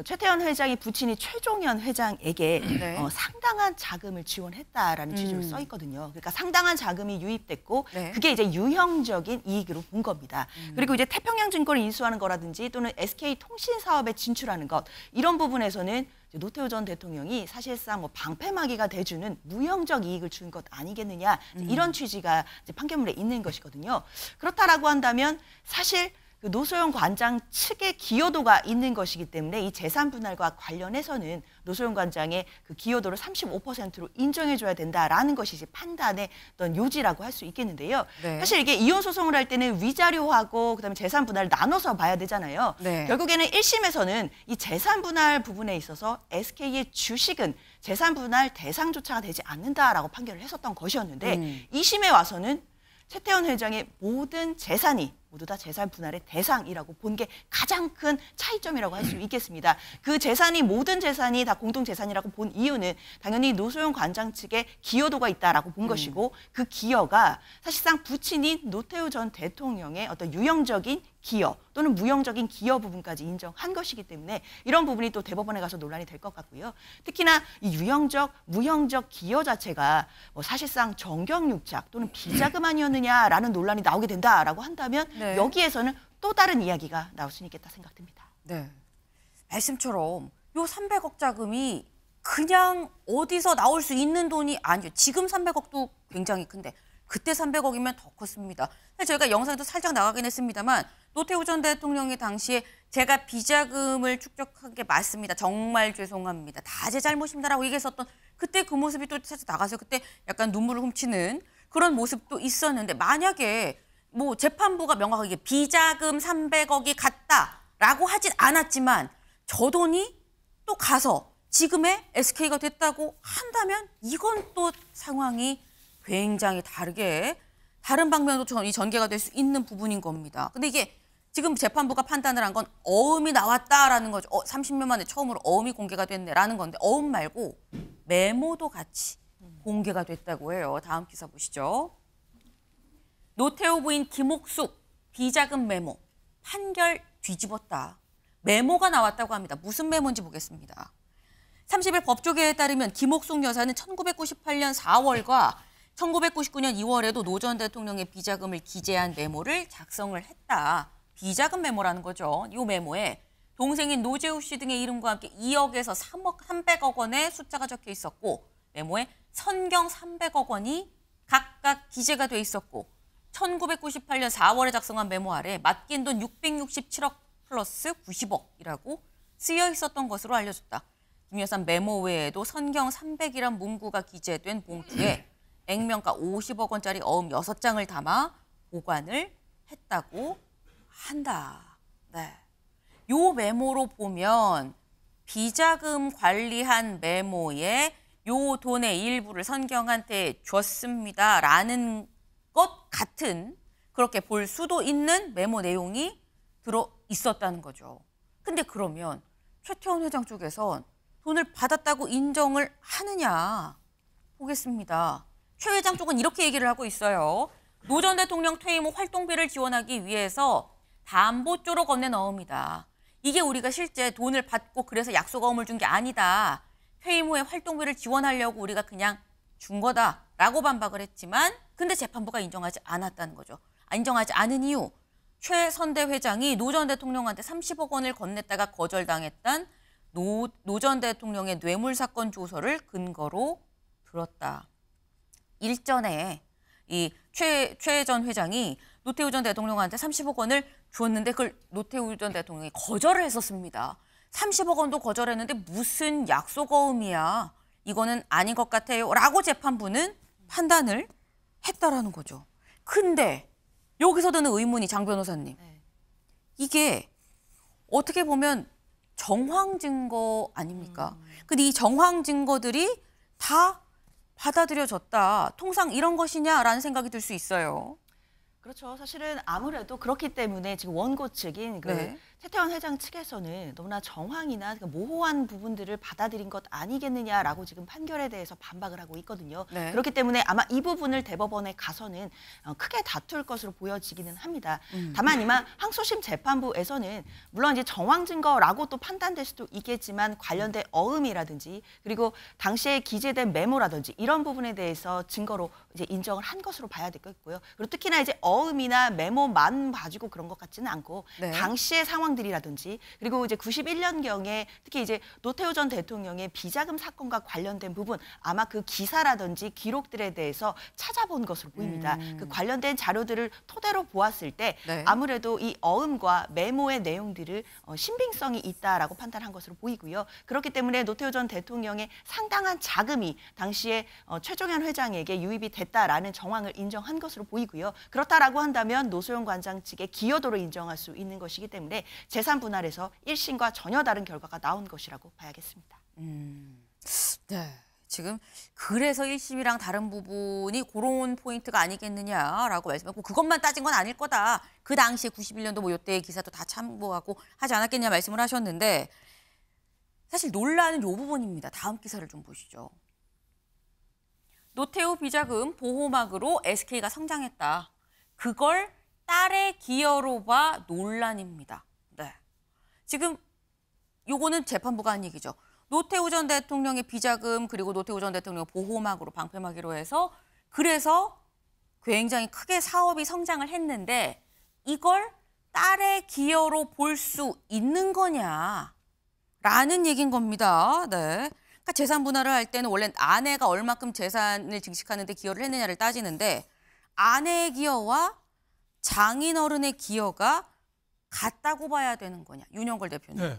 Speaker 7: 최태원 회장이 부친이 최종현 회장에게
Speaker 1: 네.
Speaker 7: 상당한 자금을 지원했다라는 취지로 써 있거든요. 그러니까 상당한 자금이 유입됐고
Speaker 1: 네.
Speaker 7: 그게 이제 유형적인 이익으로 본 겁니다. 그리고 이제 태평양증권을 인수하는 거라든지 또는 SK통신 사업에 진출하는 것 이런 부분에서는 노태우 전 대통령이 사실상 뭐 방패막이가 돼주는 무형적 이익을 준 것 아니겠느냐 이런 취지가 이제 판결문에 있는 것이거든요. 그렇다라고 한다면 사실 그 노소영 관장 측의 기여도가 있는 것이기 때문에 이 재산 분할과 관련해서는 노소영 관장의 그 기여도를 35%로 인정해줘야 된다라는 것이 이제 판단의 어떤 요지라고 할 수 있겠는데요.
Speaker 1: 네.
Speaker 7: 사실 이게 이혼 소송을 할 때는 위자료하고 그다음에 재산 분할을 나눠서 봐야 되잖아요.
Speaker 1: 네.
Speaker 7: 결국에는 1심에서는 이 재산 분할 부분에 있어서 SK의 주식은 재산 분할 대상조차가 되지 않는다라고 판결을 했었던 것이었는데 2심에 와서는 최태원 회장의 모든 재산이 모두 다 재산 분할의 대상이라고 본 게 가장 큰 차이점이라고 할 수 있겠습니다. 그 재산이 모든 재산이 다 공동 재산이라고 본 이유는 당연히 노소영 관장 측의 기여도가 있다라고 본 것이고 그 기여가 사실상 부친인 노태우 전 대통령의 어떤 유형적인 기여 또는 무형적인 기여 부분까지 인정한 것이기 때문에 이런 부분이 또 대법원에 가서 논란이 될 것 같고요. 특히나 이 유형적, 무형적 기여 자체가 뭐 사실상 정경유착 또는 비자금 아니었느냐라는 논란이 나오게 된다라고 한다면
Speaker 1: 네.
Speaker 7: 여기에서는 또 다른 이야기가 나올 수 있겠다 생각됩니다.
Speaker 1: 네. 말씀처럼 요 300억 자금이 그냥 어디서 나올 수 있는 돈이 아니에요. 지금 300억도 굉장히 큰데 그때 300억이면 더 컸습니다. 사실 저희가 영상에도 살짝 나가긴 했습니다만 노태우 전 대통령이 당시에 제가 비자금을 축적한 게 맞습니다. 정말 죄송합니다. 다 제 잘못입니다라고 얘기했었던 그때 그 모습이 또 살짝 나가서 그때 약간 눈물을 훔치는 그런 모습도 있었는데 만약에 뭐 재판부가 명확하게 비자금 300억이 갔다라고 하진 않았지만 저 돈이 또 가서 지금의 SK가 됐다고 한다면 이건 또 상황이 굉장히 다른 방면으로 이 전개가 될 수 있는 부분인 겁니다. 근데 이게 지금 재판부가 판단을 한 건 어음이 나왔다라는 거죠. 30년 만에 처음으로 어음이 공개가 됐네라는 건데 어음 말고 메모도 같이 공개가 됐다고 해요. 다음 기사 보시죠. 노태우 부인 김옥숙 비자금 메모 판결 뒤집었다. 메모가 나왔다고 합니다. 무슨 메모인지 보겠습니다. 30일 법조계에 따르면 김옥숙 여사는 1998년 4월과 1999년 2월에도 노 전 대통령의 비자금을 기재한 메모를 작성을 했다. 비자금 메모라는 거죠. 이 메모에 동생인 노재우 씨 등의 이름과 함께 2억에서 300억 원의 숫자가 적혀 있었고 메모에 선경 300억 원이 각각 기재가 돼 있었고 1998년 4월에 작성한 메모 아래 맡긴 돈 667억 플러스 90억이라고 쓰여 있었던 것으로 알려졌다. 김여산 메모 외에도 선경 300이란 문구가 기재된 봉투에 액면가 50억 원짜리 어음 6장을 담아 보관을 했다고 한다. 네. 요 메모로 보면 비자금 관리한 메모에 요 돈의 일부를 선경한테 줬습니다라는 것 같은 그렇게 볼 수도 있는 메모 내용이 들어 있었다는 거죠. 근데 그러면 최태원 회장 쪽에선 돈을 받았다고 인정을 하느냐 보겠습니다. 최 회장 쪽은 이렇게 얘기를 하고 있어요. 노 전 대통령 퇴임 후 활동비를 지원하기 위해서 담보조로 건넨 어음이다. 이게 우리가 실제 돈을 받고 그래서 약속 어음을 준 게 아니다. 퇴임 후에 활동비를 지원하려고 우리가 그냥 준 거다라고 반박을 했지만 근데 재판부가 인정하지 않았다는 거죠. 인정하지 않은 이유. 최 선대 회장이 노 전 대통령한테 30억 원을 건넸다가 거절당했던 노 전 대통령의 뇌물 사건 조서를 근거로 들었다. 일전에 이 최 전 회장이 노태우 전 대통령한테 30억 원을 줬는데 그걸 노태우 전 대통령이 거절을 했었습니다. 30억 원도 거절했는데 무슨 약속 어음이야. 이거는 아닌 것 같아요. 라고 재판부는 판단을 했다라는 거죠. 근데 여기서 드는 의문이 장 변호사님. 이게 어떻게 보면 정황 증거 아닙니까? 근데 이 정황 증거들이 다 받아들여졌다. 통상 이런 것이냐라는 생각이 들 수 있어요.
Speaker 7: 그렇죠. 사실은 아무래도 그렇기 때문에 지금 원고 측인
Speaker 1: 네.
Speaker 7: 최태원 회장 측에서는 너무나 정황이나 모호한 부분들을 받아들인 것 아니겠느냐라고 지금 판결에 대해서 반박을 하고 있거든요.
Speaker 1: 네.
Speaker 7: 그렇기 때문에 아마 이 부분을 대법원에 가서는 크게 다툴 것으로 보여지기는 합니다. 다만 이만 항소심 재판부에서는 물론 이제 정황 증거라고 또 판단될 수도 있겠지만 관련된 어음이라든지 그리고 당시에 기재된 메모라든지 이런 부분에 대해서 증거로 이제 인정을 한 것으로 봐야 되겠고요. 그리고 특히나 이제 어음이나 메모만 가지고 그런 것 같지는 않고
Speaker 1: 네.
Speaker 7: 당시의 상황들이라든지 그리고 이제 91년경에 특히 이제 노태우 전 대통령의 비자금 사건과 관련된 부분 아마 그 기사라든지 기록들에 대해서 찾아본 것으로 보입니다. 그 관련된 자료들을 토대로 보았을 때
Speaker 1: 네.
Speaker 7: 아무래도 이 어음과 메모의 내용들을 신빙성이 있다라고 판단한 것으로 보이고요. 그렇기 때문에 노태우 전 대통령의 상당한 자금이 당시에 최종현 회장에게 유입이 됐다라는 정황을 인정한 것으로 보이고요. 그렇다라고 한다면 노소영 관장 측의 기여도를 인정할 수 있는 것이기 때문에 재산 분할에서 1심과 전혀 다른 결과가 나온 것이라고 봐야겠습니다.
Speaker 1: 네. 지금 그래서 1심이랑 다른 부분이 그런 포인트가 아니겠느냐라고 말씀했고 그것만 따진 건 아닐 거다. 그 당시에 91년도 뭐 이때의 기사도 다 참고하고 하지 않았겠냐 말씀을 하셨는데 사실 논란은 이 부분입니다. 다음 기사를 좀 보시죠. 노태우 비자금 보호막으로 SK가 성장했다. 그걸 딸의 기여로 봐 논란입니다. 네. 지금 요거는 재판부가 한 얘기죠. 노태우 전 대통령의 비자금 그리고 노태우 전 대통령 보호막으로 방패막이로 해서 그래서 굉장히 크게 사업이 성장을 했는데 이걸 딸의 기여로 볼 수 있는 거냐라는 얘기인 겁니다. 네. 그러니까 재산 분할을 할 때는 원래 아내가 얼마큼 재산을 증식하는 데 기여를 했느냐를 따지는데 아내의 기여와 장인어른의 기여가 같다고 봐야 되는 거냐. 윤영걸 대표님.
Speaker 6: 네.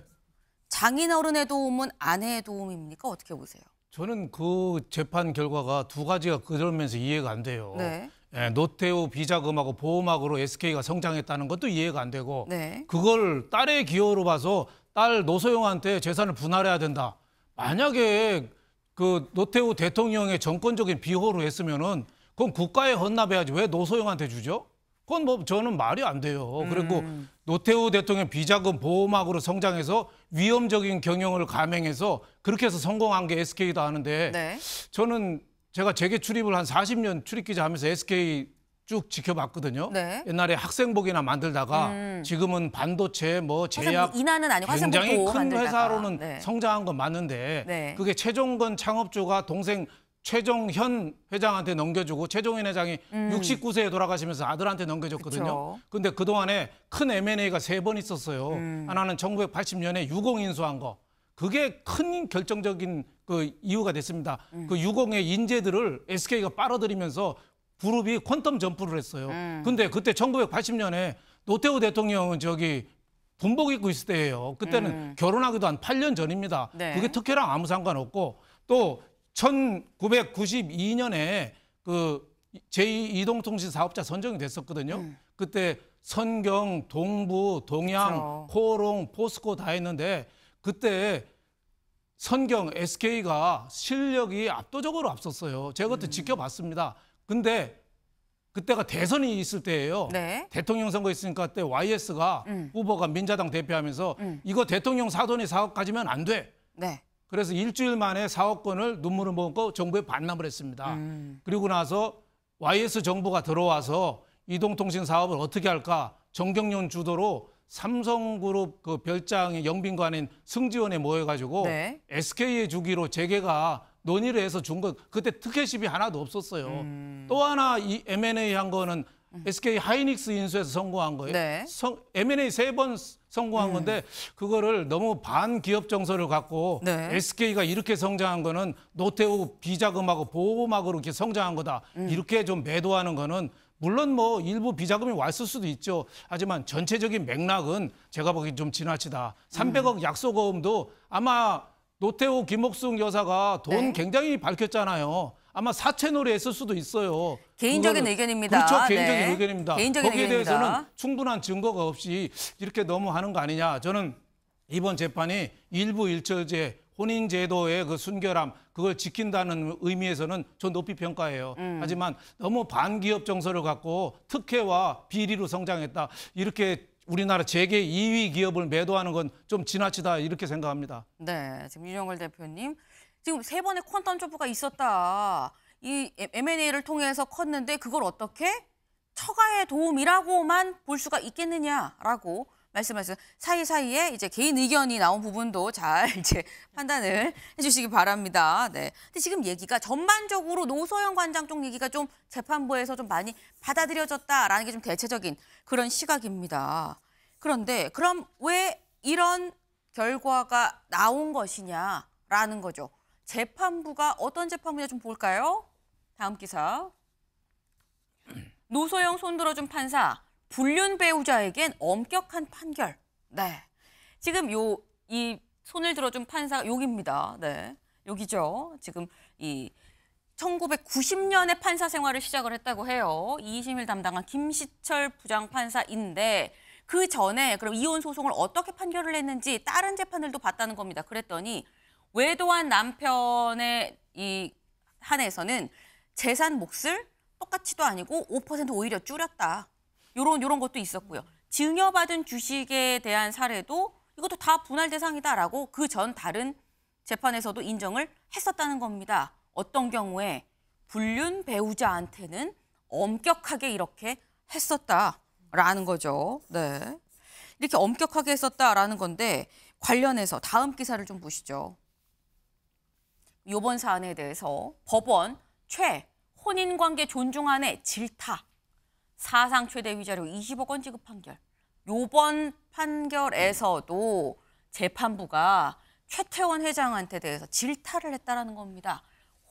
Speaker 1: 장인어른의 도움은 아내의 도움입니까? 어떻게 보세요?
Speaker 6: 저는 그 재판 결과가 두 가지가 그러면서 이해가 안 돼요.
Speaker 1: 네.
Speaker 6: 예, 노태우 비자금하고 보호막으로 SK가 성장했다는 것도 이해가 안 되고
Speaker 1: 네.
Speaker 6: 그걸 딸의 기여로 봐서 딸 노소영한테 재산을 분할해야 된다. 만약에 그 노태우 대통령의 정권적인 비호로 했으면은 그건 국가에 헌납해야지 왜 노소영한테 주죠? 그건 뭐 저는 말이 안 돼요. 그리고 노태우 대통령 비자금 보호막으로 성장해서 위험적인 경영을 감행해서 그렇게 해서 성공한 게 SK다 하는데
Speaker 1: 네.
Speaker 6: 저는 제가 재계 출입을 한 40년 출입기자 하면서 SK 쭉 지켜봤거든요.
Speaker 1: 네.
Speaker 6: 옛날에 학생복이나 만들다가 지금은 반도체, 뭐 제약
Speaker 1: 화생복 인하는 아니고
Speaker 6: 굉장히
Speaker 1: 화생복도
Speaker 6: 큰
Speaker 1: 만들다가.
Speaker 6: 회사로는
Speaker 1: 네.
Speaker 6: 성장한 건 맞는데
Speaker 1: 네.
Speaker 6: 그게 최종건 창업주가 동생 최종현 회장한테 넘겨주고 최종현 회장이 69세에 돌아가시면서 아들한테 넘겨줬거든요.
Speaker 1: 그쵸.
Speaker 6: 근데 그동안에 큰 M&A가 3번 있었어요. 하나는 1980년에 유공 인수한 거. 그게 큰 결정적인 그 이유가 됐습니다. 그 유공의 인재들을 SK가 빨아들이면서 그룹이 퀀텀 점프를 했어요. 근데 그때 1980년에 노태우 대통령은 저기 군복 입고 있을 때예요. 그때는 결혼하기도 한 8년 전입니다.
Speaker 1: 네.
Speaker 6: 그게 특혜랑 아무 상관없고 또 1992년에 그 제2이동통신 사업자 선정이 됐었거든요. 그때 선경, 동부, 동양,
Speaker 1: 그렇죠.
Speaker 6: 코오롱, 포스코 다 했는데 그때 선경, SK가 실력이 압도적으로 앞섰어요. 제가 그때 지켜봤습니다. 근데 그때가 대선이 있을 때예요.
Speaker 1: 네.
Speaker 6: 대통령 선거 있으니까 그때 YS가 후보가 민자당 대표하면서 이거 대통령 사돈이 4억 가지면 안 돼.
Speaker 1: 네.
Speaker 6: 그래서 일주일 만에 4억 건을 눈물을 먹고 정부에 반납을 했습니다. 그리고 나서 YS 정부가 들어와서 이동통신 사업을 어떻게 할까? 정경련 주도로 삼성그룹 그 별장의 영빈관인 승지원에 모여가지고
Speaker 1: 네.
Speaker 6: SK에 주기로 재계가 논의를 해서 준 것, 그때 특혜십이 하나도 없었어요. 또 하나 이 M&A 한 거는 SK 하이닉스 인수해서 성공한 거예요.
Speaker 1: 네.
Speaker 6: M&A 3번 성공한 건데 그거를 너무 반기업 정서를 갖고
Speaker 1: 네.
Speaker 6: SK가 이렇게 성장한 거는 노태우 비자금하고 보호막으로 이렇게 성장한 거다. 이렇게 좀 매도하는 거는 물론 뭐 일부 비자금이 왔을 수도 있죠. 하지만 전체적인 맥락은 제가 보기엔 좀 지나치다. 300억 약속어음도 아마 노태우 김옥숙 여사가 돈
Speaker 1: 네.
Speaker 6: 굉장히 밝혔잖아요. 아마 사채놀이 했을 수도 있어요.
Speaker 1: 개인적인
Speaker 6: 그거는-
Speaker 1: 의견입니다.
Speaker 6: 그렇죠. 개인적인
Speaker 1: 네.
Speaker 6: 의견입니다.
Speaker 1: 개인적인
Speaker 6: 거기에
Speaker 1: 의견입니다.
Speaker 6: 대해서는 충분한 증거가 없이 이렇게 너무 하는 거 아니냐. 저는 이번 재판이 일부 일처제 혼인제도의 그 순결함 그걸 지킨다는 의미에서는 전 높이 평가해요. 하지만 너무 반기업 정서를 갖고 특혜와 비리로 성장했다. 이렇게 우리나라 재계 2위 기업을 매도하는 건 좀 지나치다 이렇게 생각합니다.
Speaker 1: 네, 지금 윤영걸 대표님. 지금 3번의 퀀텀 점프가 있었다. 이 M&A를 통해서 컸는데 그걸 어떻게 처가의 도움이라고만 볼 수가 있겠느냐라고 말씀하셨어요. 사이사이에 이제 개인 의견이 나온 부분도 잘 이제 판단을 해주시기 바랍니다. 네. 근데 지금 얘기가 전반적으로 노소영 관장 쪽 얘기가 좀 재판부에서 좀 많이 받아들여졌다라는 게 좀 대체적인 그런 시각입니다. 그런데 그럼 왜 이런 결과가 나온 것이냐라는 거죠. 재판부가 어떤 재판부냐 좀 볼까요? 다음 기사. 노소영 손들어준 판사. 불륜 배우자에겐 엄격한 판결. 네. 지금 이 손을 들어준 판사가 여기입니다. 네. 여기죠. 지금 이 1990년에 판사 생활을 시작을 했다고 해요. 2심을 담당한 김시철 부장판사인데 그 전에 그럼 이혼 소송을 어떻게 판결을 했는지 다른 재판들도 봤다는 겁니다. 그랬더니 외도한 남편의 이 한에서는 재산 몫을 똑같이도 아니고 5% 오히려 줄였다. 요런 것도 있었고요. 증여받은 주식에 대한 사례도 이것도 다 분할 대상이다라고 그 전 다른 재판에서도 인정을 했었다는 겁니다. 어떤 경우에 불륜 배우자한테는 엄격하게 이렇게 했었다라는 거죠. 네. 이렇게 엄격하게 했었다라는 건데 관련해서 다음 기사를 좀 보시죠. 이번 사안에 대해서 법원 혼인관계 존중안의 질타. 사상 최대 위자료 20억 원 지급 판결. 요번 판결에서도 재판부가 최태원 회장한테 대해서 질타를 했다라는 겁니다.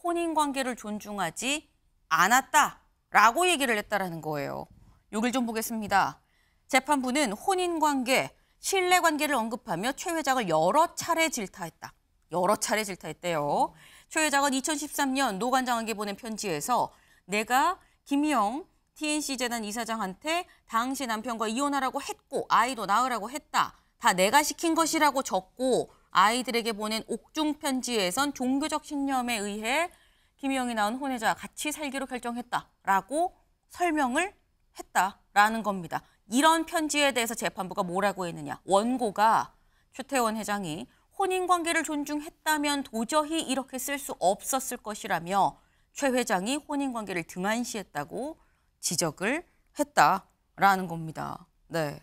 Speaker 1: 혼인관계를 존중하지 않았다라고 얘기를 했다라는 거예요. 여길 좀 보겠습니다. 재판부는 혼인관계, 신뢰관계를 언급하며 최 회장을 여러 차례 질타했다. 여러 차례 질타했대요. 최 회장은 2013년 노 관장에게 보낸 편지에서 내가 김희영 TNC재단 이사장한테 당시 남편과 이혼하라고 했고 아이도 낳으라고 했다. 다 내가 시킨 것이라고 적고 아이들에게 보낸 옥중 편지에선 종교적 신념에 의해 김희영이 낳은 혼외자와 같이 살기로 결정했다라고 설명을 했다라는 겁니다. 이런 편지에 대해서 재판부가 뭐라고 했느냐. 원고가 최태원 회장이 혼인관계를 존중했다면 도저히 이렇게 쓸 수 없었을 것이라며 최 회장이 혼인관계를 등한시했다고 지적을 했다라는 겁니다. 네.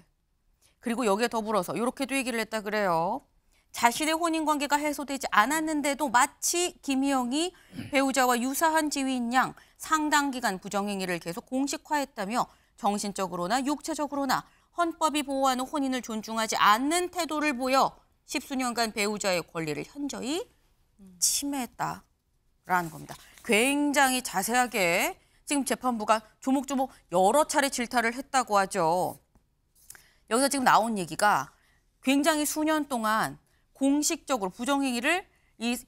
Speaker 1: 그리고 여기에 더불어서 이렇게도 얘기를 했다 그래요. 자신의 혼인관계가 해소되지 않았는데도 마치 김희영이 배우자와 유사한 지위인 양 상당 기간 부정행위를 계속 공식화했다며 정신적으로나 육체적으로나 헌법이 보호하는 혼인을 존중하지 않는 태도를 보여 10수년간 배우자의 권리를 현저히 침해했다라는 겁니다. 굉장히 자세하게 지금 재판부가 조목조목 여러 차례 질타를 했다고 하죠. 여기서 지금 나온 얘기가 굉장히 수년 동안 공식적으로 부정행위를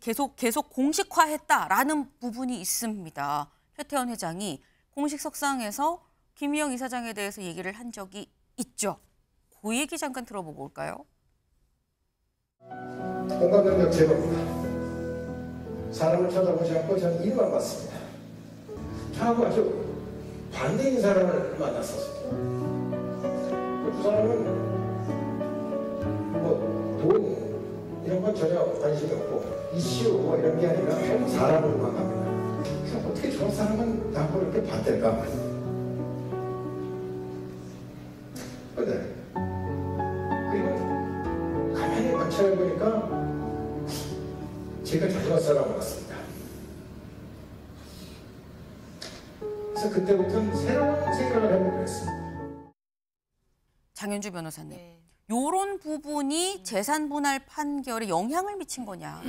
Speaker 1: 계속 공식화했다라는 부분이 있습니다. 최태원 회장이 공식석상에서 김희영 이사장에 대해서 얘기를 한 적이 있죠. 그 얘기 잠깐 들어보고 올까요?
Speaker 8: 공감 능력 제로입니다. 사람을 쳐다보지 않고 저는 일만 봤습니다. 저하고 아주 반대인 사람을 만났었습니다. 그 사람은 돈 이런 건 전혀 관심이 없고 이슈 이런 게 아니라 사람으로만 갑니다. 그래서 어떻게 저런 사람은 나하고 이렇게 반대일까? 근데 그리고 가만히 관찰해보니까 제가 자전거 사람을 봤습니다. 그래서 그때부터는 새로운 생각을 해보기로 했습니다.
Speaker 1: 장현주 변호사님,
Speaker 7: 네.
Speaker 1: 요런 부분이 재산 분할 판결에 영향을 미친 거냐?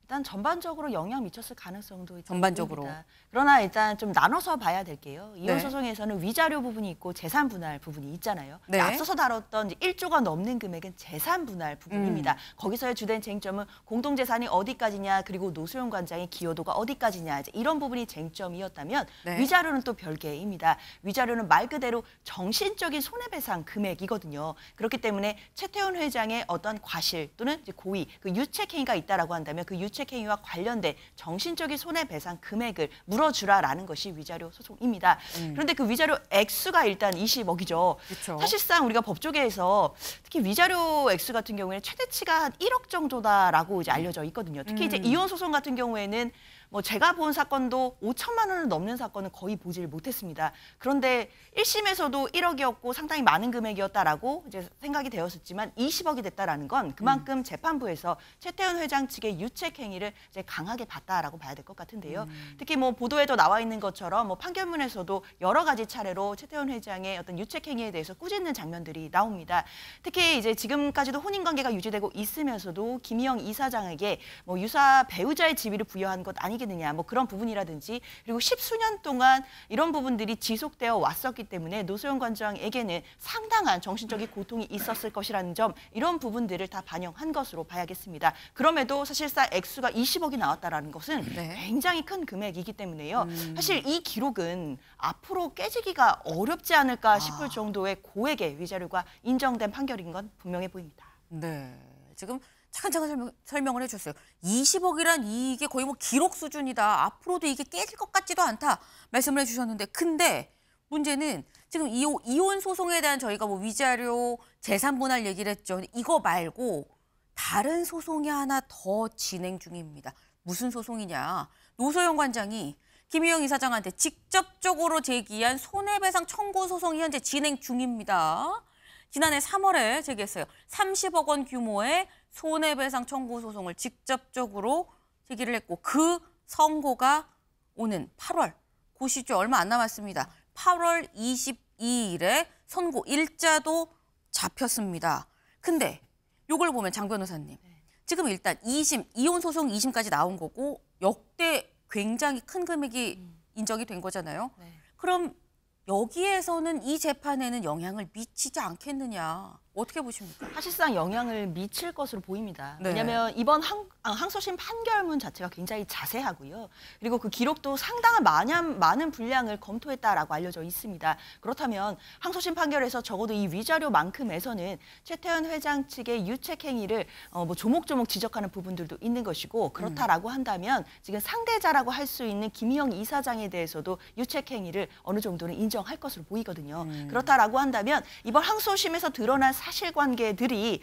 Speaker 7: 일단 전반적으로 영향 미쳤을 가능성도 있다.
Speaker 1: 전반적으로.
Speaker 7: 그러나 일단 좀 나눠서 봐야 될게요. 이혼
Speaker 1: 네.
Speaker 7: 소송에서는 위자료 부분이 있고 재산 분할 부분이 있잖아요.
Speaker 1: 네.
Speaker 7: 앞서서 다뤘던 이제 1조가 넘는 금액은 재산 분할 부분입니다. 거기서의 주된 쟁점은 공동재산이 어디까지냐, 그리고 노소영 관장의 기여도가 어디까지냐, 이제 이런 부분이 쟁점이었다면
Speaker 1: 네.
Speaker 7: 위자료는 또 별개입니다. 위자료는 말 그대로 정신적인 손해배상 금액이거든요. 그렇기 때문에 최태원 회장의 어떤 과실 또는 이제 고의, 그 유책행위가 있다라고 한다면 그 유책행위와 관련된 정신적인 손해배상 금액을 물어주라라는 것이 위자료 소송입니다. 그런데 그 위자료 액수가 일단 20억이죠.
Speaker 1: 그쵸.
Speaker 7: 사실상 우리가 법조계에서 특히 위자료 액수 같은 경우에는 최대치가 한 1억 정도다라고 이제 알려져 있거든요. 특히 이제 이혼 소송 같은 경우에는 뭐 제가 본 사건도 5천만 원을 넘는 사건은 거의 보질 못했습니다. 그런데 1심에서도 1억이었고 상당히 많은 금액이었다라고 이제 생각이 되었었지만 20억이 됐다라는 건 그만큼 재판부에서 최태원 회장 측의 유책 행위를 이제 강하게 봤다라고 봐야 될 것 같은데요. 특히 뭐 보도에도 나와 있는 것처럼 뭐 판결문에서도 여러 가지 차례로 최태원 회장의 어떤 유책 행위에 대해서 꾸짖는 장면들이 나옵니다. 특히 이제 지금까지도 혼인 관계가 유지되고 있으면서도 김희영 이사장에게 뭐 유사 배우자의 지위를 부여한 것 아니겠느냐, 뭐 그런 부분이라든지, 그리고 10수년 동안 이런 부분들이 지속되어 왔었기 때문에 노소영 관장에게는 상당한 정신적인 고통이 있었을 것이라는 점, 이런 부분들을 다 반영한 것으로 봐야겠습니다. 그럼에도 사실상 액수가 20억이 나왔다라는 것은
Speaker 1: 네.
Speaker 7: 굉장히 큰 금액이기 때문에요. 사실 이 기록은 앞으로 깨지기가 어렵지 않을까 싶을 정도의 고액의 위자료가 인정된 판결인 건 분명해 보입니다.
Speaker 1: 네, 지금 차근차근 설명을 해줬어요. 20억이란 이게 거의 뭐 기록 수준이다. 앞으로도 이게 깨질 것 같지도 않다. 말씀을 해주셨는데, 근데 문제는 지금 이혼 소송에 대한 저희가 뭐 위자료, 재산 분할 얘기를 했죠. 이거 말고 다른 소송이 하나 더 진행 중입니다. 무슨 소송이냐? 노소영 관장이 김희영 이사장한테 직접적으로 제기한 손해배상 청구 소송이 현재 진행 중입니다. 지난해 3월에 제기했어요. 30억 원 규모의 손해배상 청구 소송을 직접적으로 제기를 했고, 그 선고가 오는 8월, 고시죠. 얼마 안 남았습니다. 8월 22일에 선고 일자도 잡혔습니다. 근데 요걸 보면 장 변호사님, 지금 일단 2심, 이혼 소송 2심까지 나온 거고 역대 굉장히 큰 금액이 인정이 된 거잖아요.
Speaker 7: 네.
Speaker 1: 그럼 여기에서는 이 재판에는 영향을 미치지 않겠느냐. 어떻게 보십니까?
Speaker 7: 사실상 영향을 미칠 것으로 보입니다.
Speaker 1: 네.
Speaker 7: 왜냐하면 이번 항소심 판결문 자체가 굉장히 자세하고요. 그리고 그 기록도 상당한 많은 분량을 검토했다라고 알려져 있습니다. 그렇다면 항소심 판결에서 적어도 이 위자료만큼에서는 최태원 회장 측의 유책 행위를 뭐 조목조목 지적하는 부분들도 있는 것이고, 그렇다라고 한다면 지금 상대자라고 할 수 있는 김희영 이사장에 대해서도 유책 행위를 어느 정도는 인정할 것으로 보이거든요. 그렇다라고 한다면 이번 항소심에서 드러난 사실관계들이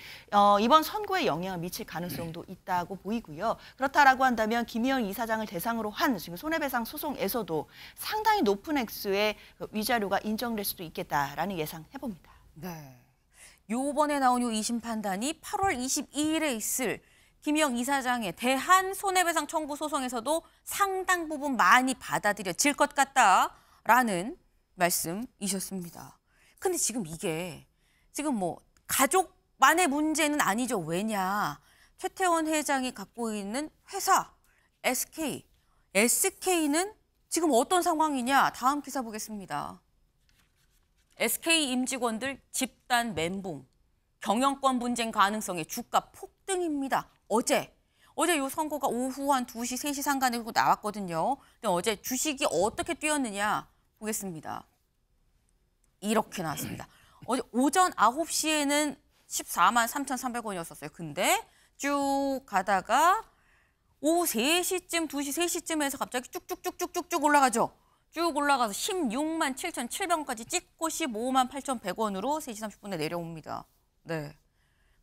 Speaker 7: 이번 선고에 영향을 미칠 가능성도 있다고 보이고요. 그렇다라고 한다면 김희영 이사장을 대상으로 한 지금 손해배상 소송에서도 상당히 높은 액수의 위자료가 인정될 수도 있겠다라는 예상해봅니다.
Speaker 1: 네. 요번에 나온 요 2심 판단이 8월 22일에 있을 김희영 이사장의 대한 손해배상 청구 소송에서도 상당 부분 많이 받아들여질 것 같다라는 말씀이셨습니다. 근데 지금 이게 지금 뭐 가족만의 문제는 아니죠. 왜냐? 최태원 회장이 갖고 있는 회사 SK는 지금 어떤 상황이냐? 다음 기사 보겠습니다. SK 임직원들 집단 멘붕. 경영권 분쟁 가능성의 주가 폭등입니다. 어제 이 선거가 오후 한 2시, 3시 상간에 나왔거든요. 근데 어제 주식이 어떻게 뛰었느냐 보겠습니다. 이렇게 나왔습니다. 어제 오전 9시에는 14만 3,300원이었었어요. 근데 쭉 가다가 오후 3시쯤, 2시, 3시쯤에서 갑자기 쭉쭉쭉쭉쭉 올라가죠. 쭉 올라가서 16만 7,700원까지 찍고 15만 8,100원으로 3시 30분에 내려옵니다. 네,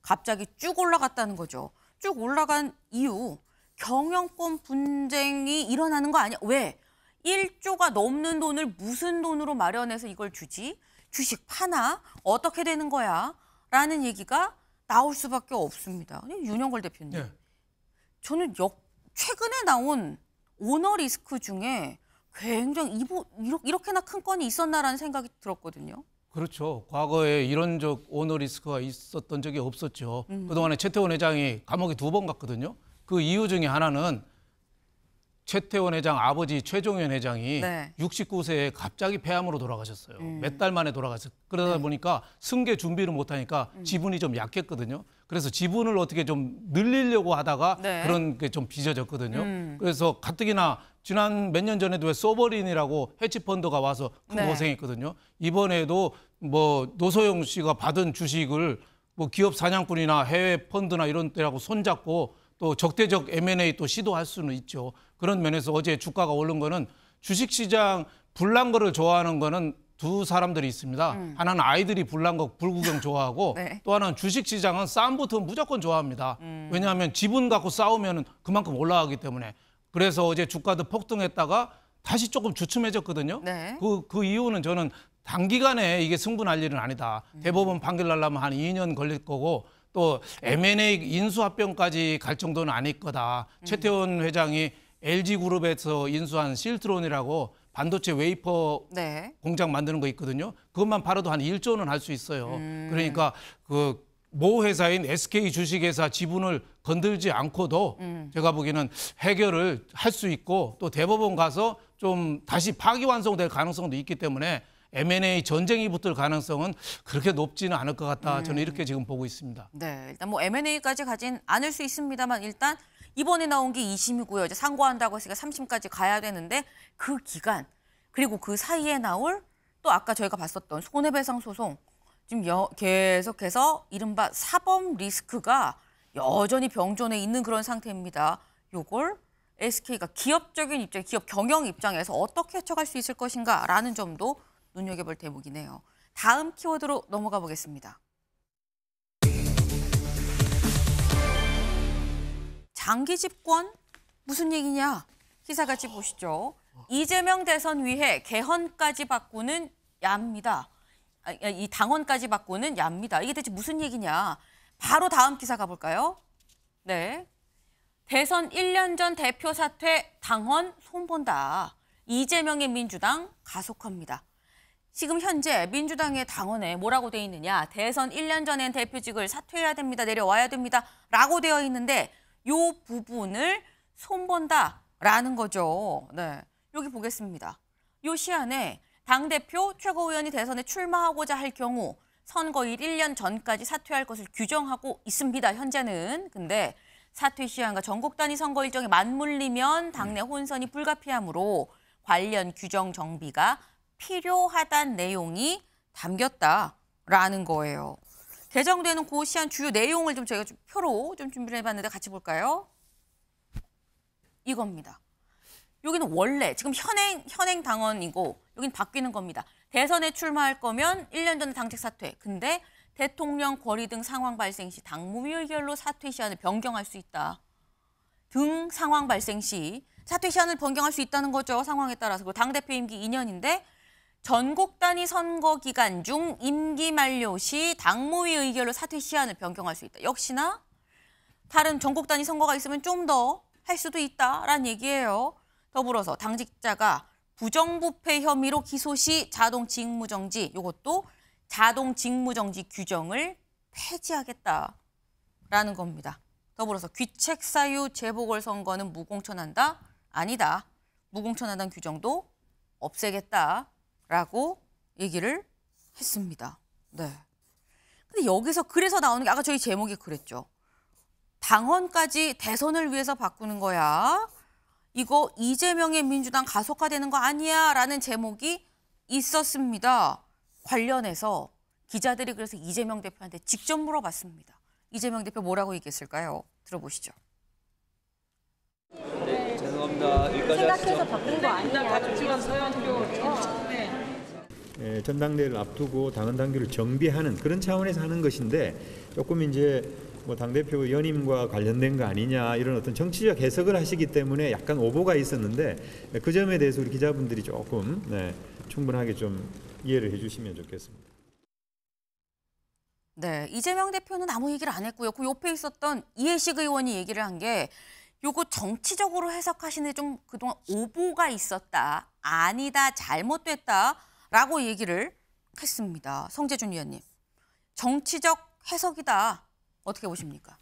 Speaker 1: 갑자기 쭉 올라갔다는 거죠. 쭉 올라간 이유, 경영권 분쟁이 일어나는 거 아니야? 왜? 1조가 넘는 돈을 무슨 돈으로 마련해서 이걸 주지? 주식 파나? 어떻게 되는 거야? 라는 얘기가 나올 수밖에 없습니다. 윤영걸 대표님,
Speaker 6: 네.
Speaker 1: 저는 최근에 나온 오너 리스크 중에 굉장히 이렇게나 큰 건이 있었나라는 생각이 들었거든요.
Speaker 6: 그렇죠. 과거에 이런적 오너 리스크가 있었던 적이 없었죠. 그동안에 최태원 회장이 감옥에 2번 갔거든요. 그 이유 중에 하나는 최태원 회장 아버지 최종현 회장이
Speaker 1: 네.
Speaker 6: 69세에 갑자기 폐암으로 돌아가셨어요. 몇 달 만에 돌아가셨어요. 그러다 보니까 승계 준비를 못하니까 지분이 좀 약했거든요. 그래서 지분을 어떻게 좀 늘리려고 하다가
Speaker 1: 네.
Speaker 6: 그런 게 좀 빚어졌거든요. 그래서 가뜩이나 지난 몇 년 전에도 왜 소버린이라고 헤지펀드가 와서 큰
Speaker 1: 네.
Speaker 6: 고생했거든요. 이번에도 뭐 노소영 씨가 받은 주식을 뭐 기업 사냥꾼이나 해외 펀드나 이런 데하고 손잡고 또 적대적 M&A 또 시도할 수는 있죠. 그런 면에서 어제 주가가 오른 거는 주식시장 불난 거를 좋아하는 거는 두 사람들이 있습니다. 하나는 아이들이 불난 거 불구경 좋아하고
Speaker 1: 네.
Speaker 6: 또 하나는 주식시장은 싸움 붙으면 무조건 좋아합니다. 왜냐하면 지분 갖고 싸우면 그만큼 올라가기 때문에. 그래서 어제 주가도 폭등했다가 다시 조금 주춤해졌거든요.
Speaker 1: 네.
Speaker 6: 그 이유는 저는 단기간에 이게 승분할 일은 아니다. 대법원 판결 나려면 한 2년 걸릴 거고 또 M&A 인수합병까지 갈 정도는 아닐 거다. 최태원 회장이 LG그룹에서 인수한 실트론이라고 반도체 웨이퍼
Speaker 1: 네.
Speaker 6: 공장 만드는 거 있거든요. 그것만 팔아도 한 1조는 할 수 있어요. 그러니까 그 모 회사인 SK 주식회사 지분을 건들지 않고도 제가 보기에는 해결을 할 수 있고 또 대법원 가서 좀 다시 파기완성될 가능성도 있기 때문에 M&A 전쟁이 붙을 가능성은 그렇게 높지는 않을 것 같다. 저는 이렇게 지금 보고 있습니다.
Speaker 1: 네, 일단 뭐 M&A까지 가진 않을 수 있습니다만 일단 이번에 나온 게 2심이고요. 이제 상고한다고 했으니까 3심까지 가야 되는데 그 기간 그리고 그 사이에 나올 또 아까 저희가 봤었던 손해배상 소송 지금 계속해서 이른바 사법 리스크가 여전히 병존해 있는 그런 상태입니다. 요걸 SK가 기업적인 입장, 기업 경영 입장에서 어떻게 헤쳐갈 수 있을 것인가라는 점도 눈여겨볼 대목이네요. 다음 키워드로 넘어가 보겠습니다. 장기 집권? 무슨 얘기냐? 기사 같이 보시죠. 이재명 대선 위해 개헌까지 바꾸는 야입니다. 이 당헌까지 바꾸는 야입니다. 이게 대체 무슨 얘기냐? 바로 다음 기사 가볼까요? 네. 대선 1년 전 대표 사퇴 당헌 손본다. 이재명의 민주당 가속합니다. 지금 현재 민주당의 당헌에 뭐라고 돼 있느냐. 대선 1년 전엔 대표직을 사퇴해야 됩니다. 내려와야 됩니다. 라고 되어 있는데 요 부분을 손본다라는 거죠. 네, 여기 보겠습니다. 요 시안에 당대표 최고위원이 대선에 출마하고자 할 경우 선거일 1년 전까지 사퇴할 것을 규정하고 있습니다. 현재는. 근데 사퇴 시한과 전국 단위 선거 일정이 맞물리면 당내 혼선이 불가피하므로 관련 규정 정비가 필요하다는 내용이 담겼다라는 거예요. 개정되는 그 시한 주요 내용을 좀 저희가 표로 좀 준비를 해봤는데 같이 볼까요? 이겁니다. 여기는 원래 지금 현행 당원이고 여긴 바뀌는 겁니다. 대선에 출마할 거면 1년 전에 당직 사퇴. 근데 대통령 거리 등 상황 발생 시 당무위 의결로 사퇴 시한을 변경할 수 있다. 등 상황 발생 시 사퇴 시한을 변경할 수 있다는 거죠. 상황에 따라서. 그리고 당대표 임기 2년인데 전국 단위 선거 기간 중 임기 만료 시 당무위 의결로 사퇴 시한을 변경할 수 있다. 역시나 다른 전국 단위 선거가 있으면 좀 더 할 수도 있다라는 얘기예요. 더불어서 당직자가 부정부패 혐의로 기소 시 자동 직무정지, 이것도 자동 직무정지 규정을 폐지하겠다라는 겁니다. 더불어서 귀책사유 재보궐선거는 무공천한다? 아니다. 무공천한다는 규정도 없애겠다라고 얘기를 했습니다. 네. 근데 여기서 그래서 나오는 게 아까 저희 제목이 그랬죠. 당헌까지 대선을 위해서 바꾸는 거야. 이거 이재명의 민주당 가속화되는 거 아니야? 라는 제목이 있었습니다. 관련해서 기자들이 그래서 이재명 대표한테 직접 물어봤습니다. 이재명 대표 뭐라고 얘기했을까요? 들어보시죠.
Speaker 2: 네, 죄송합니다. 여기까지
Speaker 9: 생각해서 바꾼 거 아니냐.
Speaker 10: 전당대회를 앞두고 당헌 당규를 정비하는 그런 차원에서 하는 것인데 조금 이제 뭐 당대표 연임과 관련된 거 아니냐 이런 어떤 정치적 해석을 하시기 때문에 약간 오보가 있었는데 그 점에 대해서 우리 기자분들이 조금 충분하게 좀 이해를 해주시면 좋겠습니다.
Speaker 1: 네, 이재명 대표는 아무 얘기를 안 했고요. 그 옆에 있었던 이해식 의원이 얘기를 한 게 요거 정치적으로 해석하시는데 좀 그동안 오보가 있었다. 아니다. 잘못됐다라고 얘기를 했습니다. 성재준 위원님. 정치적 해석이다. 어떻게 보십니까?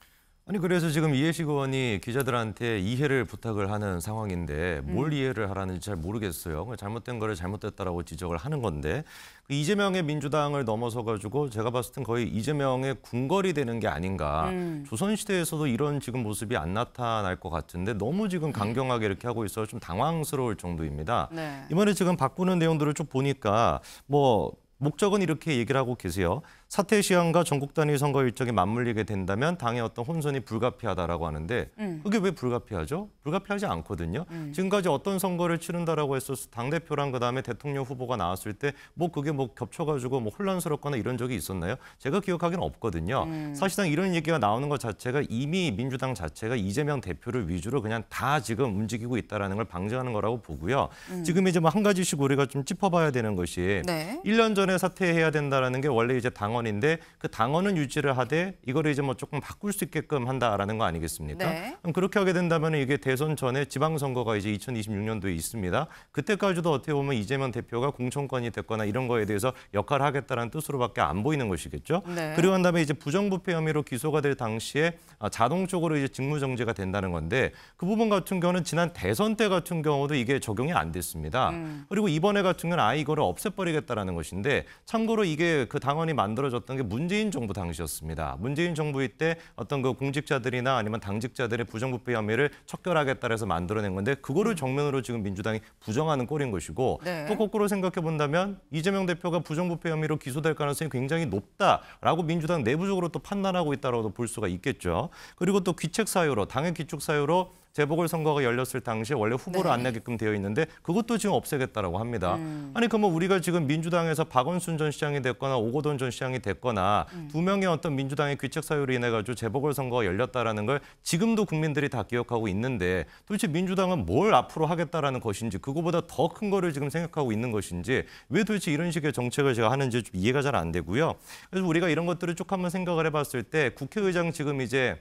Speaker 11: 아니 그래서 지금 이해식 의원이 기자들한테 이해를 부탁을 하는 상황인데 뭘 이해를 하라는지 잘 모르겠어요. 잘못된 거를 잘못됐다라고 지적을 하는 건데 그 이재명의 민주당을 넘어서 가지고 제가 봤을 땐 거의 이재명의 궁궐이 되는 게 아닌가. 조선시대에서도 이런 지금 모습이 안 나타날 것 같은데 너무 지금 강경하게 이렇게 하고 있어서 좀 당황스러울 정도입니다.
Speaker 1: 네.
Speaker 11: 이번에 지금 바꾸는 내용들을 쭉 보니까 뭐 목적은 이렇게 얘기를 하고 계세요. 사퇴 시한과 전국 단위 선거 일정이 맞물리게 된다면 당의 어떤 혼선이 불가피하다라고 하는데 그게 왜 불가피하죠? 불가피하지 않거든요. 지금까지 어떤 선거를 치른다라고 했었을 당대표랑 그다음에 대통령 후보가 나왔을 때 뭐 그게 뭐 겹쳐가지고 뭐 혼란스럽거나 이런 적이 있었나요? 제가 기억하기는 없거든요. 사실상 이런 얘기가 나오는 것 자체가 이미 민주당 자체가 이재명 대표를 위주로 그냥 다 지금 움직이고 있다라는 걸 방증하는 거라고 보고요. 지금 이제 뭐 한 가지씩 우리가 좀 짚어봐야 되는 것이
Speaker 1: 네.
Speaker 11: 1년 전에 사퇴해야 된다라는 게 원래 이제 당헌인데 그 당헌은 유지를 하되 이거를 이제 뭐 조금 바꿀 수 있게끔 한다라는 거 아니겠습니까?
Speaker 1: 네.
Speaker 11: 그럼 그렇게 하게 된다면 이게 대선 전에 지방선거가 이제 2026년도에 있습니다. 그때까지도 어떻게 보면 이재명 대표가 공천권이 됐거나 이런 거에 대해서 역할을 하겠다는 뜻으로밖에 안 보이는 것이겠죠.
Speaker 1: 네.
Speaker 11: 그리고 한 다음에 이제 부정부패 혐의로 기소가 될 당시에 자동적으로 이제 직무정지가 된다는 건데 그 부분 같은 경우는 지난 대선 때 같은 경우도 이게 적용이 안 됐습니다. 그리고 이번에 같은 경우는 아예 이거를 없애버리겠다라는 것인데 참고로 이게 그 당헌이 만들어졌던 게 문재인 정부 당시였습니다. 문재인 정부일 때 어떤 그 공직자들이나 아니면 당직자들의 부정부패 혐의를 척결하겠다 해서 만들어낸 건데 그거를 정면으로 지금 민주당이 부정하는 꼴인 것이고
Speaker 1: 네.
Speaker 11: 또 거꾸로 생각해 본다면 이재명 대표가 부정부패 혐의로 기소될 가능성이 굉장히 높다라고 민주당 내부적으로 또 판단하고 있다라고 볼 수가 있겠죠. 그리고 또 귀책 사유로 당의 기축 사유로 재보궐선거가 열렸을 당시에 원래 후보를
Speaker 1: 네.
Speaker 11: 안 내게끔 되어 있는데 그것도 지금 없애겠다라고 합니다. 아니 그러면 우리가 지금 민주당에서 박원순 전 시장이 됐거나 오거돈 전 시장이 됐거나 두 명의 어떤 민주당의 귀책 사유로 인해 가지고 재보궐선거가 열렸다라는 걸 지금도 국민들이 다 기억하고 있는데 도대체 민주당은 뭘 앞으로 하겠다라는 것인지 그거보다 더 큰 거를 지금 생각하고 있는 것인지 왜 도대체 이런 식의 정책을 제가 하는지 좀 이해가 잘 안 되고요. 그래서 우리가 이런 것들을 쭉 한번 생각을 해봤을 때 국회의장 지금 이제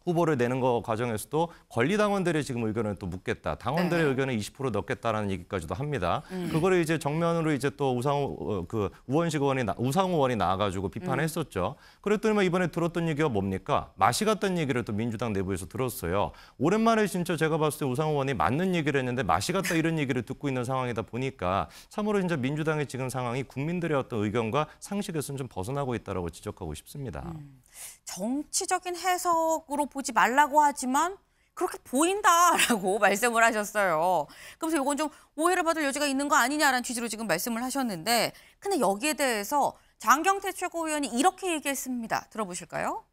Speaker 11: 후보를 내는 거 과정에서도 권리당원들의 지금 의견을 또 묻겠다. 당원들의
Speaker 1: 네.
Speaker 11: 의견을 20% 넣겠다라는 얘기까지도 합니다. 그거를 이제 정면으로 이제 또 우상호 의원이 나와가지고 비판했었죠. 그랬더니 이번에 들었던 얘기가 뭡니까? 맛이 갔다는 얘기를 또 민주당 내부에서 들었어요. 오랜만에 진짜 제가 봤을 때 우상호 의원이 맞는 얘기를 했는데 맛이 갔다 이런 얘기를 듣고 있는 상황이다 보니까 참으로 진짜 민주당의 지금 상황이 국민들의 어떤 의견과 상식에서는 좀 벗어나고 있다라고 지적하고 싶습니다.
Speaker 1: 정치적인 해석으로 보지 말라고 하지만 그렇게 보인다라고 말씀을 하셨어요. 그래서 이건 좀 오해를 받을 여지가 있는 거 아니냐라는 취지로 지금 말씀을 하셨는데 근데 여기에 대해서 장경태 최고위원이 이렇게 얘기했습니다. 들어보실까요?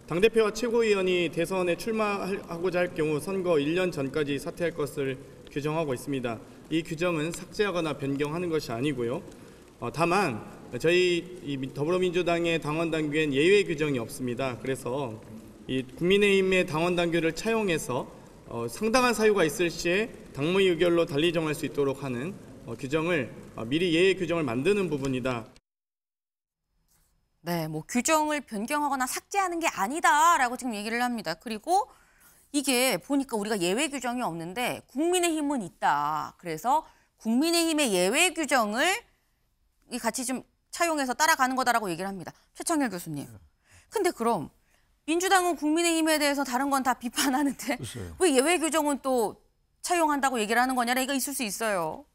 Speaker 12: 당대표와 최고위원이 대선에 출마하고자 할 경우 선거 1년 전까지 사퇴할 것을 규정하고 있습니다. 이 규정은 삭제하거나 변경하는 것이 아니고요. 다만 저희 더불어민주당의 당원 당규엔 예외 규정이 없습니다. 그래서 이 국민의힘의 당원 당규를 차용해서 상당한 사유가 있을 시에 당무위 의결로 달리 정할 수 있도록 하는 규정을 미리 예외 규정을 만드는 부분이다.
Speaker 1: 네, 뭐 규정을 변경하거나 삭제하는 게 아니다라고 지금 얘기를 합니다. 그리고 이게 보니까 우리가 예외 규정이 없는데 국민의힘은 있다. 그래서 국민의힘의 예외 규정을 같이 좀 차용해서 따라가는 거다라고 얘기를 합니다. 최창렬 교수님. 근데 그럼 민주당은 국민의힘에 대해서 다른 건 다 비판하는데
Speaker 3: 글쎄요.
Speaker 1: 왜 예외 규정은 또 차용한다고 얘기를 하는 거냐라 이거 있을 수 있어요.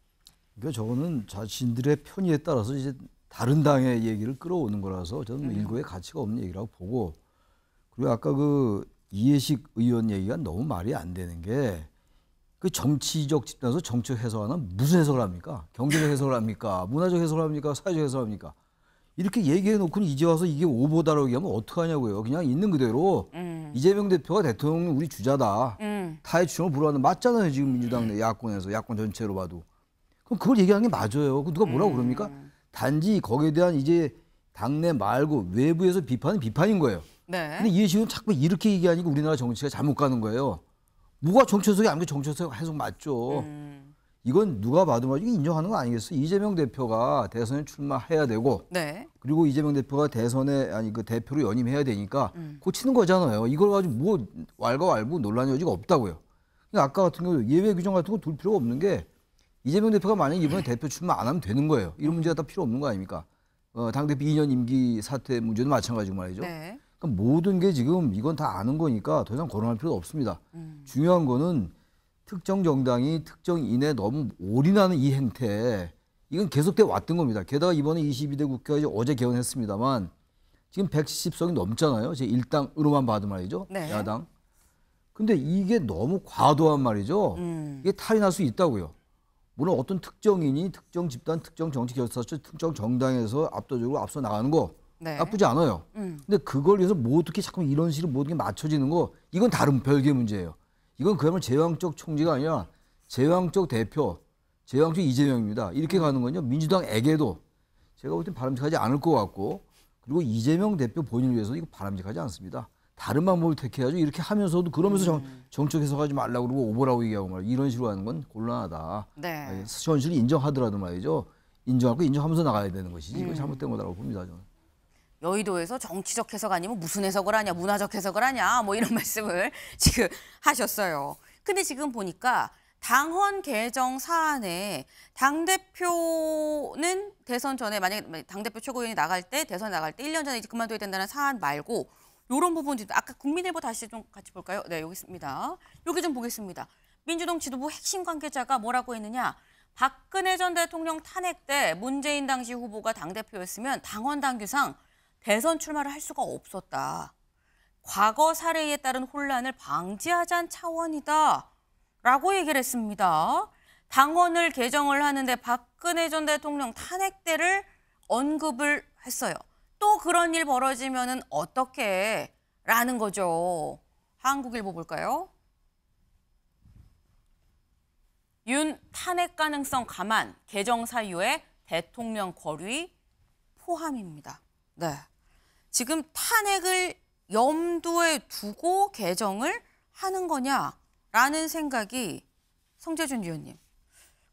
Speaker 3: 그러니까 저거는 자신들의 편의에 따라서 이제 다른 당의 얘기를 끌어오는 거라서 저는 일고의 가치가 없는 얘기라고 보고, 그리고 아까 그 이해식 의원 얘기가 너무 말이 안 되는 게, 그 정치적 집단에서 정치적 해석하는 무슨 해석을 합니까? 경제적 해석을 합니까? 문화적 해석을 합니까? 사회적 해석을 합니까? 이렇게 얘기해 놓고는 이제 와서 이게 오보다라고 얘기하면 어떡하냐고요. 그냥 있는 그대로 이재명 대표가 대통령 우리 주자다. 타의 주장을 불허하는 맞잖아요. 지금 민주당 내 야권에서, 야권 전체로 봐도. 그럼 그걸 얘기하는 게 맞아요. 누가 뭐라고 그럽니까? 단지 거기에 대한 이제 당내 말고 외부에서 비판은 비판인 거예요.
Speaker 1: 네.
Speaker 3: 근데 이해식은 자꾸 이렇게 얘기하니까 우리나라 정치가 잘못 가는 거예요. 뭐가 정치 해석이 아니고 정치 해석 맞죠. 이건 누가 봐도 이거 인정하는 거 아니겠어요? 이재명 대표가 대선에 출마해야 되고, 네. 그리고 이재명 대표가 대선에 그 대표로 연임해야 되니까 고치는 거잖아요. 이걸 가지고 뭐 왈가왈부 논란 여지가 없다고요. 그러니까 아까 같은 경우 예외 규정 같은 거 둘 필요가 없는 게, 이재명 대표가 만약에 이번에 대표 출마 안 하면 되는 거예요. 이런 문제가 다 필요 없는 거 아닙니까? 당대표 2년 임기 사퇴 문제도 마찬가지고 말이죠. 네. 그러니까 모든 게 지금 이건 다 아는 거니까 더 이상 거론할 필요가 없습니다. 중요한 거는 특정 정당이 특정인에 너무 올인하는 이 행태, 이건 계속돼 왔던 겁니다. 게다가 이번에 22대 국회가 이제 어제 개원했습니다만 지금 170석이 넘잖아요. 제 1당으로만 봐도 말이죠. 네. 야당. 근데 이게 너무 과도한 말이죠. 이게 탈이 날 수 있다고요. 물론 어떤 특정인이 특정 집단, 특정 정치 결사체, 특정 정당에서 압도적으로 앞서 나가는 거 네. 나쁘지 않아요. 근데 그걸 위해서 뭐 어떻게 자꾸 이런 식으로 모든 게 맞춰지는 거, 이건 다른 별개의 문제예요. 이건 그야말로 제왕적 총재가 아니라 제왕적 대표, 제왕적 이재명입니다. 이렇게 가는 건요, 민주당에게도 제가 볼 땐 바람직하지 않을 것 같고, 그리고 이재명 대표 본인을 위해서도 이거 바람직하지 않습니다. 다른 방법을 택해야죠. 이렇게 하면서도 그러면서 정책 해석하지 말라고 그러고 오보라고 얘기하고 말이죠. 이런 식으로 하는 건 곤란하다. 네. 현실을 인정하더라도 말이죠. 인정하고 인정하면서 나가야 되는 것이지. 이건 잘못된 거라고 봅니다, 저는.
Speaker 1: 여의도에서 정치적 해석 아니면 무슨 해석을 하냐, 문화적 해석을 하냐, 뭐 이런 말씀을 지금 하셨어요. 근데 지금 보니까 당헌 개정 사안에 당대표는 대선 전에 만약에 당대표 최고위원이 나갈 때, 대선 나갈 때 1년 전에 이제 그만둬야 된다는 사안 말고 이런 부분도 아까 국민일보 다시 좀 같이 볼까요? 네, 여기 있습니다. 여기 좀 보겠습니다. 민주당 지도부 핵심 관계자가 뭐라고 했느냐. 박근혜 전 대통령 탄핵 때 문재인 당시 후보가 당대표였으면 당헌 당규상 대선 출마를 할 수가 없었다. 과거 사례에 따른 혼란을 방지하자는 차원이다. 라고 얘기를 했습니다. 당헌을 개정을 하는데 박근혜 전 대통령 탄핵 때를 언급을 했어요. 또 그런 일 벌어지면은 어떻게? 라는 거죠. 한국일보 볼까요? 윤 탄핵 가능성 감안, 개정 사유에 대통령 권위 포함입니다. 네. 지금 탄핵을 염두에 두고 개정을 하는 거냐라는 생각이 성재준 위원님.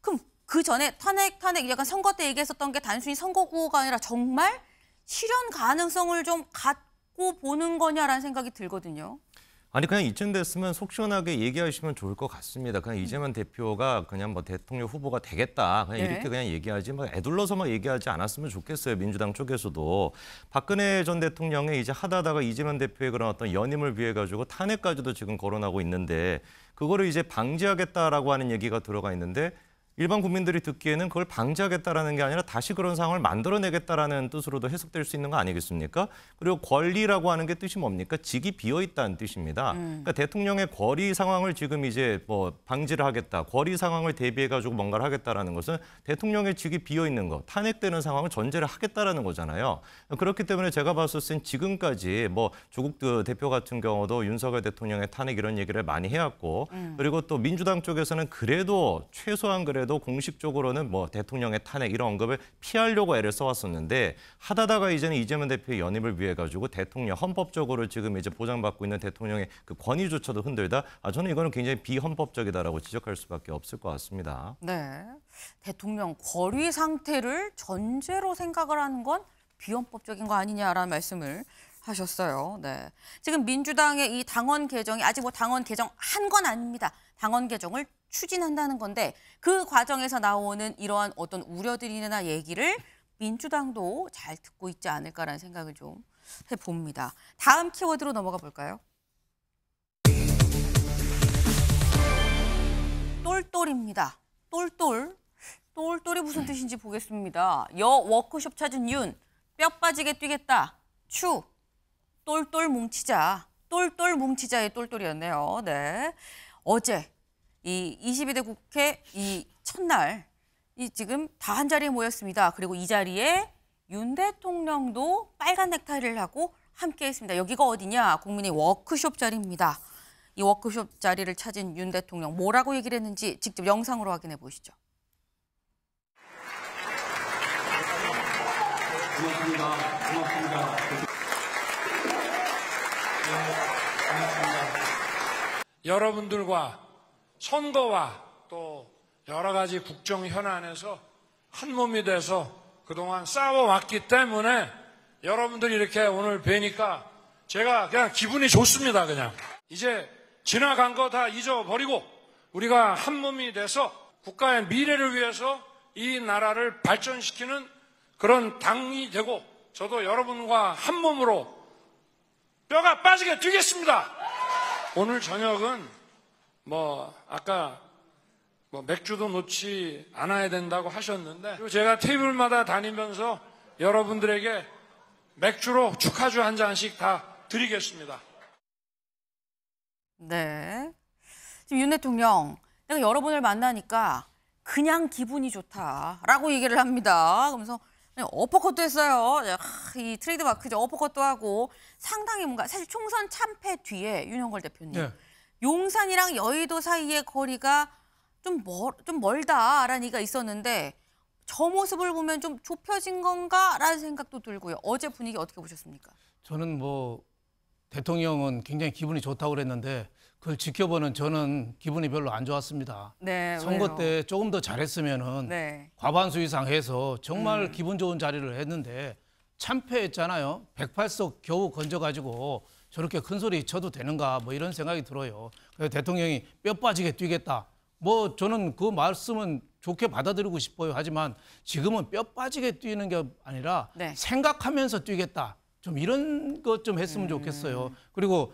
Speaker 1: 그럼 그 전에 탄핵 약간 선거 때 얘기했었던 게 단순히 선거 구호가 아니라 정말 실현 가능성을 좀 갖고 보는 거냐라는 생각이 들거든요.
Speaker 11: 아니 그냥 이쯤 됐으면 속 시원하게 얘기하시면 좋을 것 같습니다. 그냥 이재명 대표가 그냥 뭐 대통령 후보가 되겠다. 그냥 이렇게 그냥 얘기하지 뭐 애둘러서만 얘기하지 않았으면 좋겠어요. 민주당 쪽에서도. 박근혜 전 대통령이 이제 하다가 이재명 대표의 그런 어떤 연임을 위해 가지고 탄핵까지도 지금 거론하고 있는데 그거를 이제 방지하겠다라고 하는 얘기가 들어가 있는데 일반 국민들이 듣기에는 그걸 방지하겠다라는 게 아니라 다시 그런 상황을 만들어내겠다라는 뜻으로도 해석될 수 있는 거 아니겠습니까? 그리고 권리라고 하는 게 뜻이 뭡니까? 직이 비어있다는 뜻입니다. 그러니까 대통령의 권리 상황을 지금 이제 뭐 방지를 하겠다, 권리 상황을 대비해가지고 뭔가를 하겠다라는 것은 대통령의 직이 비어있는 거, 탄핵되는 상황을 전제를 하겠다라는 거잖아요. 그렇기 때문에 제가 봤을 땐 지금까지 뭐 조국 대표 같은 경우도 윤석열 대통령의 탄핵 이런 얘기를 많이 해왔고 그리고 또 민주당 쪽에서는 그래도 최소한 그래도 공식적으로는 뭐 대통령의 탄핵 이런 언급을 피하려고 애를 써왔었는데 하다가 이제는 이재명 대표의 연임을 위해 가지고 대통령 헌법적으로 지금 이제 보장받고 있는 대통령의 그 권위조차도 흔들다. 저는 이거는 굉장히 비헌법적이다라고 지적할 수밖에 없을 것 같습니다.
Speaker 1: 네, 대통령 권위 상태를 전제로 생각을 하는 건 비헌법적인 거 아니냐라는 말씀을 하셨어요. 네, 지금 민주당의 이 당헌 개정이 아직 뭐 당헌 개정 한 건 아닙니다. 당헌 개정을 추진한다는 건데 그 과정에서 나오는 이러한 어떤 우려들이나 얘기를 민주당도 잘 듣고 있지 않을까라는 생각을 좀 해봅니다. 다음 키워드로 넘어가 볼까요? 똘똘입니다. 똘똘. 똘똘이 무슨 뜻인지 보겠습니다. 여 워크숍 찾은 윤, 뼈 빠지게 뛰겠다. 추, 똘똘 뭉치자. 똘똘 뭉치자의 똘똘이었네요. 네. 어제 이 22대 국회 이 첫날 이 지금 다 한 자리에 모였습니다. 그리고 이 자리에 윤 대통령도 빨간 넥타이를 하고 함께했습니다. 여기가 어디냐? 국민의 워크숍 자리입니다. 이 워크숍 자리를 찾은 윤 대통령 뭐라고 얘기를 했는지 직접 영상으로 확인해 보시죠.
Speaker 9: 고맙습니다. 여러분들과 선거와 또 여러 가지 국정 현안에서 한 몸이 돼서 그동안 싸워왔기 때문에 여러분들이 이렇게 오늘 뵈니까 제가 그냥 기분이 좋습니다. 그냥 이제 지나간 거 다 잊어버리고 우리가 한 몸이 돼서 국가의 미래를 위해서 이 나라를 발전시키는 그런 당이 되고 저도 여러분과 한 몸으로 뼈가 빠지게 뛰겠습니다. 오늘 저녁은 아까 맥주도 놓지 않아야 된다고 하셨는데 그리고 제가 테이블마다 다니면서 여러분들에게 맥주로 축하주 한 잔씩 다 드리겠습니다.
Speaker 1: 네. 지금 윤 대통령, 내가 여러분을 만나니까 그냥 기분이 좋다라고 얘기를 합니다. 그러면서 어퍼컷도 했어요. 이 트레이드 마크죠. 어퍼컷도 하고 상당히 뭔가 사실 총선 참패 뒤에 윤영걸 대표님
Speaker 6: 네.
Speaker 1: 용산이랑 여의도 사이의 거리가 좀 멀다라는 얘기가 있었는데 저 모습을 보면 좀 좁혀진 건가라는 생각도 들고요. 어제 분위기 어떻게 보셨습니까?
Speaker 6: 저는 대통령은 굉장히 기분이 좋다고 그랬는데 그걸 지켜보는 저는 기분이 별로 안 좋았습니다.
Speaker 1: 네,
Speaker 6: 선거
Speaker 1: 왜요?
Speaker 6: 때 조금 더 잘했으면은
Speaker 1: 네.
Speaker 6: 과반수 이상 해서 정말 기분 좋은 자리를 했는데 참패했잖아요. 108석 겨우 건져가지고 저렇게 큰 소리 쳐도 되는가 이런 생각이 들어요. 그래서 대통령이 뼈 빠지게 뛰겠다. 저는 그 말씀은 좋게 받아들이고 싶어요. 하지만 지금은 뼈 빠지게 뛰는 게 아니라
Speaker 1: 네.
Speaker 6: 생각하면서 뛰겠다. 좀 이런 것 좀 했으면 좋겠어요. 그리고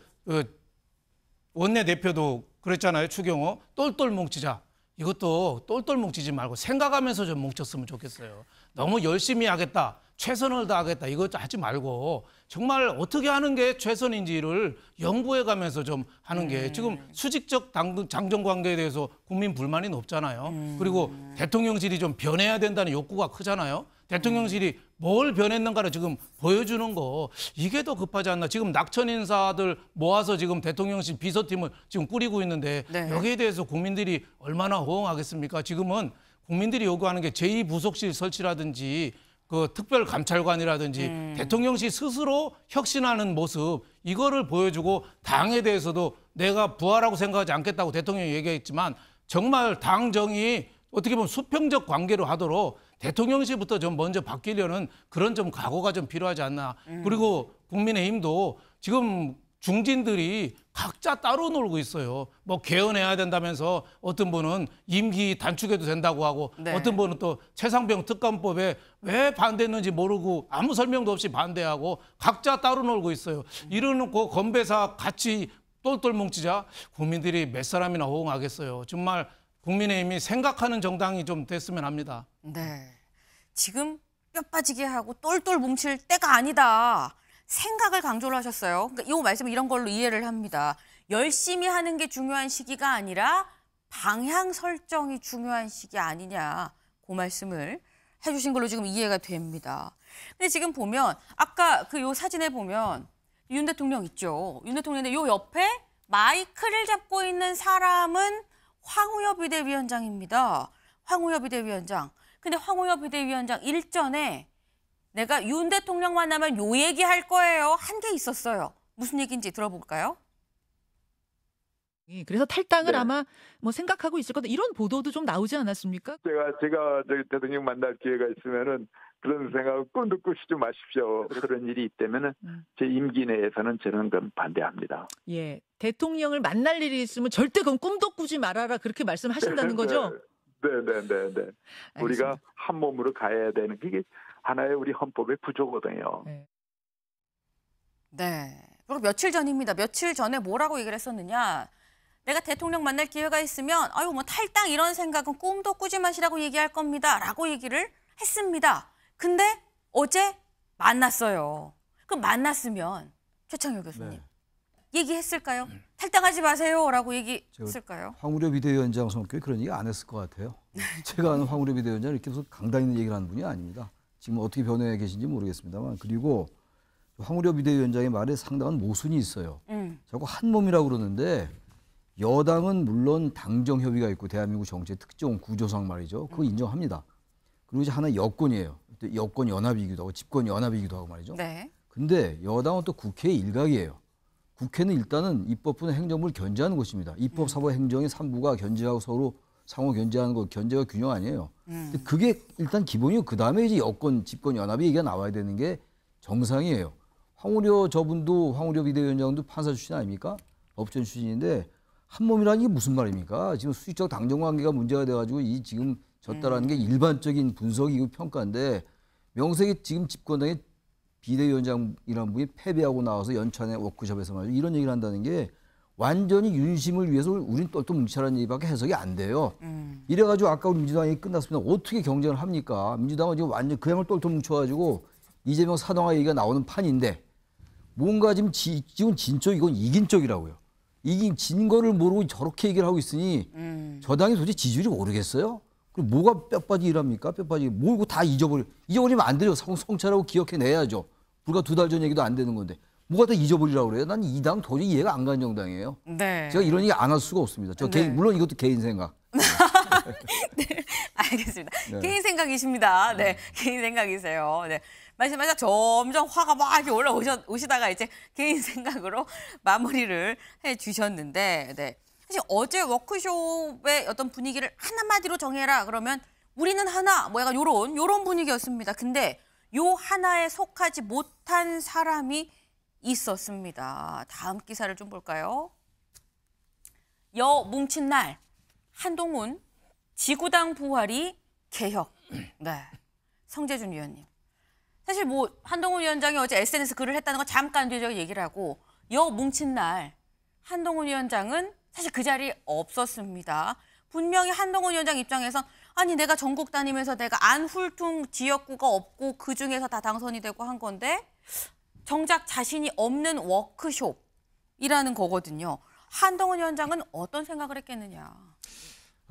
Speaker 6: 원내대표도 그랬잖아요. 추경호 똘똘 뭉치자. 이것도 똘똘 뭉치지 말고 생각하면서 좀 뭉쳤으면 좋겠어요. 너무 열심히 하겠다. 최선을 다하겠다. 이거 하지 말고 정말 어떻게 하는 게 최선인지를 연구해 가면서 좀 하는 게 지금 수직적 장정 관계에 대해서 국민 불만이 높잖아요. 그리고 대통령실이 좀 변해야 된다는 욕구가 크잖아요. 대통령실이 뭘 변했는가를 지금 보여주는 거 이게 더 급하지 않나. 지금 낙천 인사들 모아서 지금 대통령실 비서팀을 지금 꾸리고 있는데
Speaker 1: 네.
Speaker 6: 여기에 대해서 국민들이 얼마나 호응하겠습니까? 지금은 국민들이 요구하는 게 제2부속실 설치라든지 그 특별감찰관이라든지 대통령실 스스로 혁신하는 모습 이거를 보여주고 당에 대해서도 내가 부하라고 생각하지 않겠다고 대통령이 얘기했지만 정말 당정이 어떻게 보면 수평적 관계로 하도록 대통령실부터 좀 먼저 바뀌려는 그런 좀 각오가 좀 필요하지 않나. 그리고 국민의힘도 지금 중진들이 각자 따로 놀고 있어요. 개헌해야 된다면서 어떤 분은 임기 단축해도 된다고 하고
Speaker 1: 네.
Speaker 6: 어떤 분은 또 최상병 특검법에 왜 반대했는지 모르고 아무 설명도 없이 반대하고 각자 따로 놀고 있어요. 이러놓고 건배사 같이 똘똘 뭉치자 국민들이 몇 사람이나 호응하겠어요. 정말 국민의힘이 생각하는 정당이 좀 됐으면 합니다.
Speaker 1: 네. 지금 뼈 빠지게 하고 똘똘 뭉칠 때가 아니다. 생각을 강조를 하셨어요. 그러니까 이 말씀은 이런 걸로 이해를 합니다. 열심히 하는 게 중요한 시기가 아니라 방향 설정이 중요한 시기 아니냐. 그 말씀을 해주신 걸로 지금 이해가 됩니다. 근데 지금 보면 아까 요 사진에 보면 윤 대통령 있죠. 윤 대통령인데 요 옆에 마이크를 잡고 있는 사람은 황우여 비대위원장입니다. 황우여 비대위원장. 근데 황우여 비대위원장 일전에 내가 윤 대통령 만나면 요 얘기 할 거예요. 한 게 있었어요. 무슨 얘기인지 들어볼까요?
Speaker 13: 그래서 탈당을
Speaker 14: 네.
Speaker 13: 아마 생각하고 있을 거다. 이런 보도도 좀 나오지 않았습니까?
Speaker 14: 제가 저기 대통령 만날 기회가 있으면은 그런 생각을 꿈도 꾸시지 마십시오. 그런 일이 있다면은 제 임기 내에서는 저는 그건 반대합니다.
Speaker 13: 예, 대통령을 만날 일이 있으면 절대 그건 꿈도 꾸지 말아라 그렇게 말씀하신다는 거죠?
Speaker 14: 네. 우리가 한 몸으로 가야 되는 그게 하나의 우리 헌법의 구조거든요.
Speaker 1: 네. 그리고 며칠 전입니다. 며칠 전에 뭐라고 얘기를 했었느냐. 내가 대통령 만날 기회가 있으면 아유 뭐 탈당 이런 생각은 꿈도 꾸지 마시라고 얘기할 겁니다. 라고 얘기를 했습니다. 근데 어제 만났어요. 그럼 만났으면 최창혁 교수님 얘기했을까요? 탈당하지 마세요. 라고 얘기했을까요?
Speaker 3: 황우려 비대위원장 성격이 그런 얘기 안 했을 것 같아요. 제가 아는 황우려 비대위원장은 이렇게 무슨 강단 있는 얘기를 하는 분이 아닙니다. 지금 어떻게 변해 계신지 모르겠습니다만. 그리고 황우려 비대위원장의 말에 상당한 모순이 있어요. 자꾸 한 몸이라고 그러는데 여당은 물론 당정 협의가 있고 대한민국 정치의 특정 구조상 말이죠. 그거 인정합니다. 그리고 이제 하나 여권이에요. 여권 연합이기도 하고 집권 연합이기도 하고 말이죠.
Speaker 1: 네.
Speaker 3: 근데 여당은 또 국회의 일각이에요. 국회는 일단은 입법부는 행정부를 견제하는 곳입니다. 입법, 사법, 행정의 3부가 견제하고 서로 상호 견제하는 거, 견제가 균형 아니에요. 근데 그게 일단 기본이고 그다음에 이제 여권, 집권 연합이 얘기가 나와야 되는 게 정상이에요. 황우려 저분도 황우려 비대위원장도 판사 출신 아닙니까? 법전 출신인데 한 몸이라는 게 무슨 말입니까? 지금 수직적 당정 관계가 문제가 돼가지고 이 지금 졌다라는 게 일반적인 분석이고 평가인데 명색이 지금 집권당의 비대위원장이라는 분이 패배하고 나와서 연찬의 워크숍에서 말이죠. 이런 얘기를 한다는 게 완전히 윤심을 위해서 우린 똘똘 뭉치라는 얘기밖에 해석이 안 돼요. 이래가지고 아까 민주당이 끝났습니다. 어떻게 경쟁을 합니까? 민주당은 지금 완전 그냥을 똘똘 뭉쳐가지고 이재명 사당화 얘기가 나오는 판인데 뭔가 지금 진 쪽 이건 이긴 쪽이라고요. 이긴 진 거를 모르고 저렇게 얘기를 하고 있으니 저 당이 도대체 지지율이 오르겠어요? 그리고 뭐가 뼈빠지 일합니까? 뼈빠지 몰고 다 잊어버리면 안 돼요. 성찰하고 기억해내야죠. 불과 2달 전 얘기도 안 되는 건데 뭐가 다 잊어버리라고 그래요? 난 이 당 도저히 이해가 안 가는 정당이에요.
Speaker 1: 네.
Speaker 3: 제가 이런 얘기 안 할 수가 없습니다. 저 개인, 물론 이것도 개인 생각.
Speaker 1: 네, 알겠습니다.
Speaker 3: 네.
Speaker 1: 개인 생각이십니다. 네, 개인 생각이세요. 네. 말씀하자 점점 화가 막 이렇게 올라오시다가 이제 개인 생각으로 마무리를 해 주셨는데, 네. 사실 어제 워크숍의 어떤 분위기를 한마디로 정해라 그러면 우리는 하나, 뭐 약간 요런 분위기였습니다. 근데 요 하나에 속하지 못한 사람이 있었습니다. 다음 기사를 좀 볼까요? 여 뭉친 날 한동훈 지구당 부활이 개혁. 네, 성재준 위원님. 사실 뭐 한동훈 위원장이 어제 SNS 글을 했다는 건 잠깐 뒤에 얘기를 하고 여 뭉친 날 한동훈 위원장은 사실 그 자리에 없었습니다. 분명히 한동훈 위원장 입장에선 아니 내가 전국 다니면서 내가 안 훑은 지역구가 없고 그중에서 다 당선이 되고 한 건데 정작 자신이 없는 워크숍이라는 거거든요. 한동훈 위원장은 어떤 생각을 했겠느냐.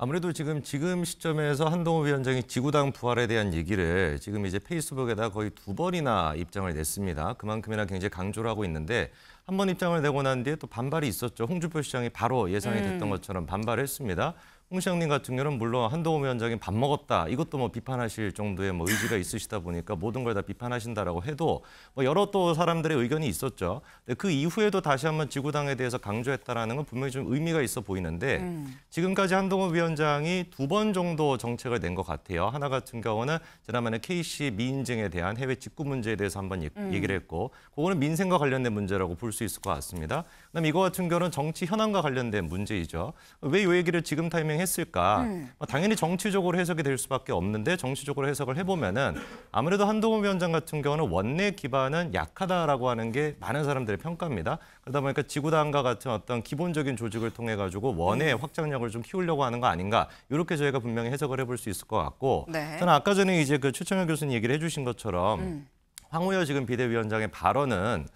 Speaker 11: 아무래도 지금 시점에서 한동훈 위원장이 지구당 부활에 대한 얘기를 지금 이제 페이스북에다 거의 2번이나 입장을 냈습니다. 그만큼이나 굉장히 강조를 하고 있는데 한 번 입장을 내고 난 뒤에 또 반발이 있었죠. 홍준표 시장이 바로 예상이 됐던 것처럼 반발했습니다. 홍 시장님 같은 경우는 물론 한동훈 위원장이 밥 먹었다. 이것도 뭐 비판하실 정도의 뭐 의지가 있으시다 보니까 모든 걸 다 비판하신다라고 해도 뭐 여러 또 사람들의 의견이 있었죠. 근데 그 이후에도 다시 한번 지구당에 대해서 강조했다라는 건 분명히 좀 의미가 있어 보이는데 지금까지 한동훈 위원장이 2번 정도 정책을 낸 것 같아요. 하나 같은 경우는 지난번에 KC 미인증에 대한 해외 직구 문제에 대해서 한번 얘기를 했고 그거는 민생과 관련된 문제라고 볼 수 있을 것 같습니다. 그다음에 이거 같은 경우는 정치 현안과 관련된 문제이죠. 왜 이 얘기를 지금 타이밍에 했을까? 당연히 정치적으로 해석이 될 수밖에 없는데 정치적으로 해석을 해보면은 아무래도 한동훈 위원장 같은 경우는 원내 기반은 약하다라고 하는 게 많은 사람들의 평가입니다. 그러다 보니까 지구당과 같은 어떤 기본적인 조직을 통해 가지고 원내 확장력을 좀 키우려고 하는 거 아닌가? 이렇게 저희가 분명히 해석을 해볼 수 있을 것 같고,
Speaker 1: 네.
Speaker 11: 저는 아까 전에 이제 그 최창혁 교수님 얘기를 해주신 것처럼 황우여 지금 비대위원장의 발언은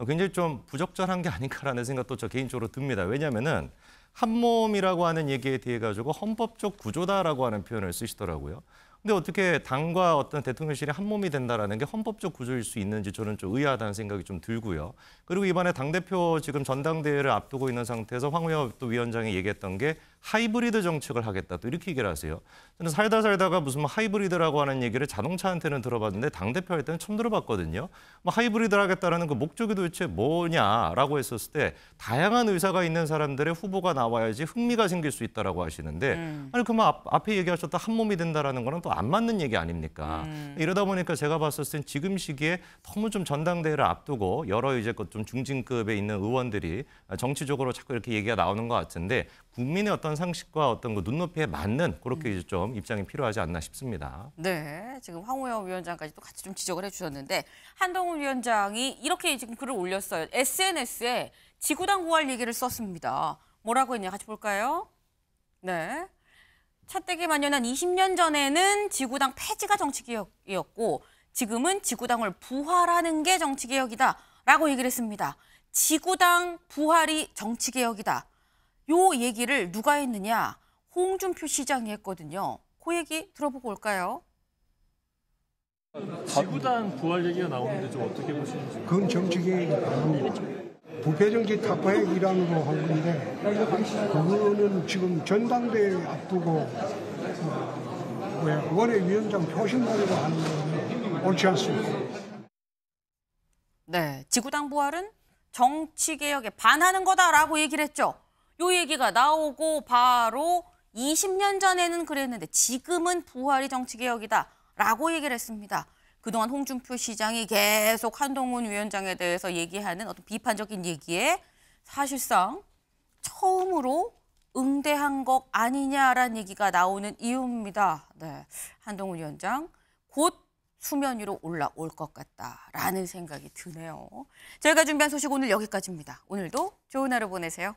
Speaker 11: 굉장히 좀 부적절한 게 아닌가라는 생각도 저 개인적으로 듭니다. 왜냐하면은 한 몸이라고 하는 얘기에 대해 가지고 헌법적 구조다라고 하는 표현을 쓰시더라고요. 근데 어떻게 당과 어떤 대통령실이 한 몸이 된다라는 게 헌법적 구조일 수 있는지 저는 좀 의아하다는 생각이 좀 들고요. 그리고 이번에 당대표 지금 전당대회를 앞두고 있는 상태에서 황우여 또 위원장이 얘기했던 게 하이브리드 정책을 하겠다 또 이렇게 얘기를 하세요. 저는 살다가 무슨 하이브리드라고 하는 얘기를 자동차한테는 들어봤는데 당대표 할 때는 처음 들어봤거든요. 뭐 하이브리드를 하겠다라는 그 목적이 도대체 뭐냐라고 했었을 때 다양한 의사가 있는 사람들의 후보가 나와야지 흥미가 생길 수 있다라고 하시는데 아니 그러면 앞에 얘기하셨던 한 몸이 된다라는 거는 또 안 맞는 얘기 아닙니까? 이러다 보니까 제가 봤을 땐 지금 시기에 너무 좀 전당대회를 앞두고 여러 이제 좀 중진급에 있는 의원들이 정치적으로 자꾸 이렇게 얘기가 나오는 것 같은데 국민의 어떤 상식과 어떤 그 눈높이에 맞는 그렇게 이제 좀 입장이 필요하지 않나 싶습니다.
Speaker 1: 네, 지금 황우여 위원장까지 또 같이 좀 지적을 해주셨는데 한동훈 위원장이 이렇게 지금 글을 올렸어요. SNS에 지구당 부활 얘기를 썼습니다. 뭐라고 했냐 같이 볼까요? 네. 차떼기 만연한 20년 전에는 지구당 폐지가 정치개혁이었고 지금은 지구당을 부활하는 게 정치개혁이다 라고 얘기를 했습니다. 지구당 부활이 정치개혁이다. 요 얘기를 누가 했느냐? 홍준표 시장이 했거든요. 그 얘기 들어보고 올까요?
Speaker 15: 지구당 부활 얘기가 나오는데 좀 어떻게 보시는지.
Speaker 16: 그건 정치개혁이 아닙니다. 부패정치 타파의 일환으로 한 건데 그거는 지금 전당대회 앞두고 원외위원장 표심가지고 하는 건 옳지 않습니다.
Speaker 1: 네, 지구당 부활은 정치개혁에 반하는 거다라고 얘기를 했죠. 요 얘기가 나오고 바로 20년 전에는 그랬는데 지금은 부활이 정치개혁이다라고 얘기를 했습니다. 그동안 홍준표 시장이 계속 한동훈 위원장에 대해서 얘기하는 어떤 비판적인 얘기에 사실상 처음으로 응대한 것 아니냐라는 얘기가 나오는 이유입니다. 네, 한동훈 위원장 곧 수면 위로 올라올 것 같다라는 생각이 드네요. 저희가 준비한 소식 오늘 여기까지입니다. 오늘도 좋은 하루 보내세요.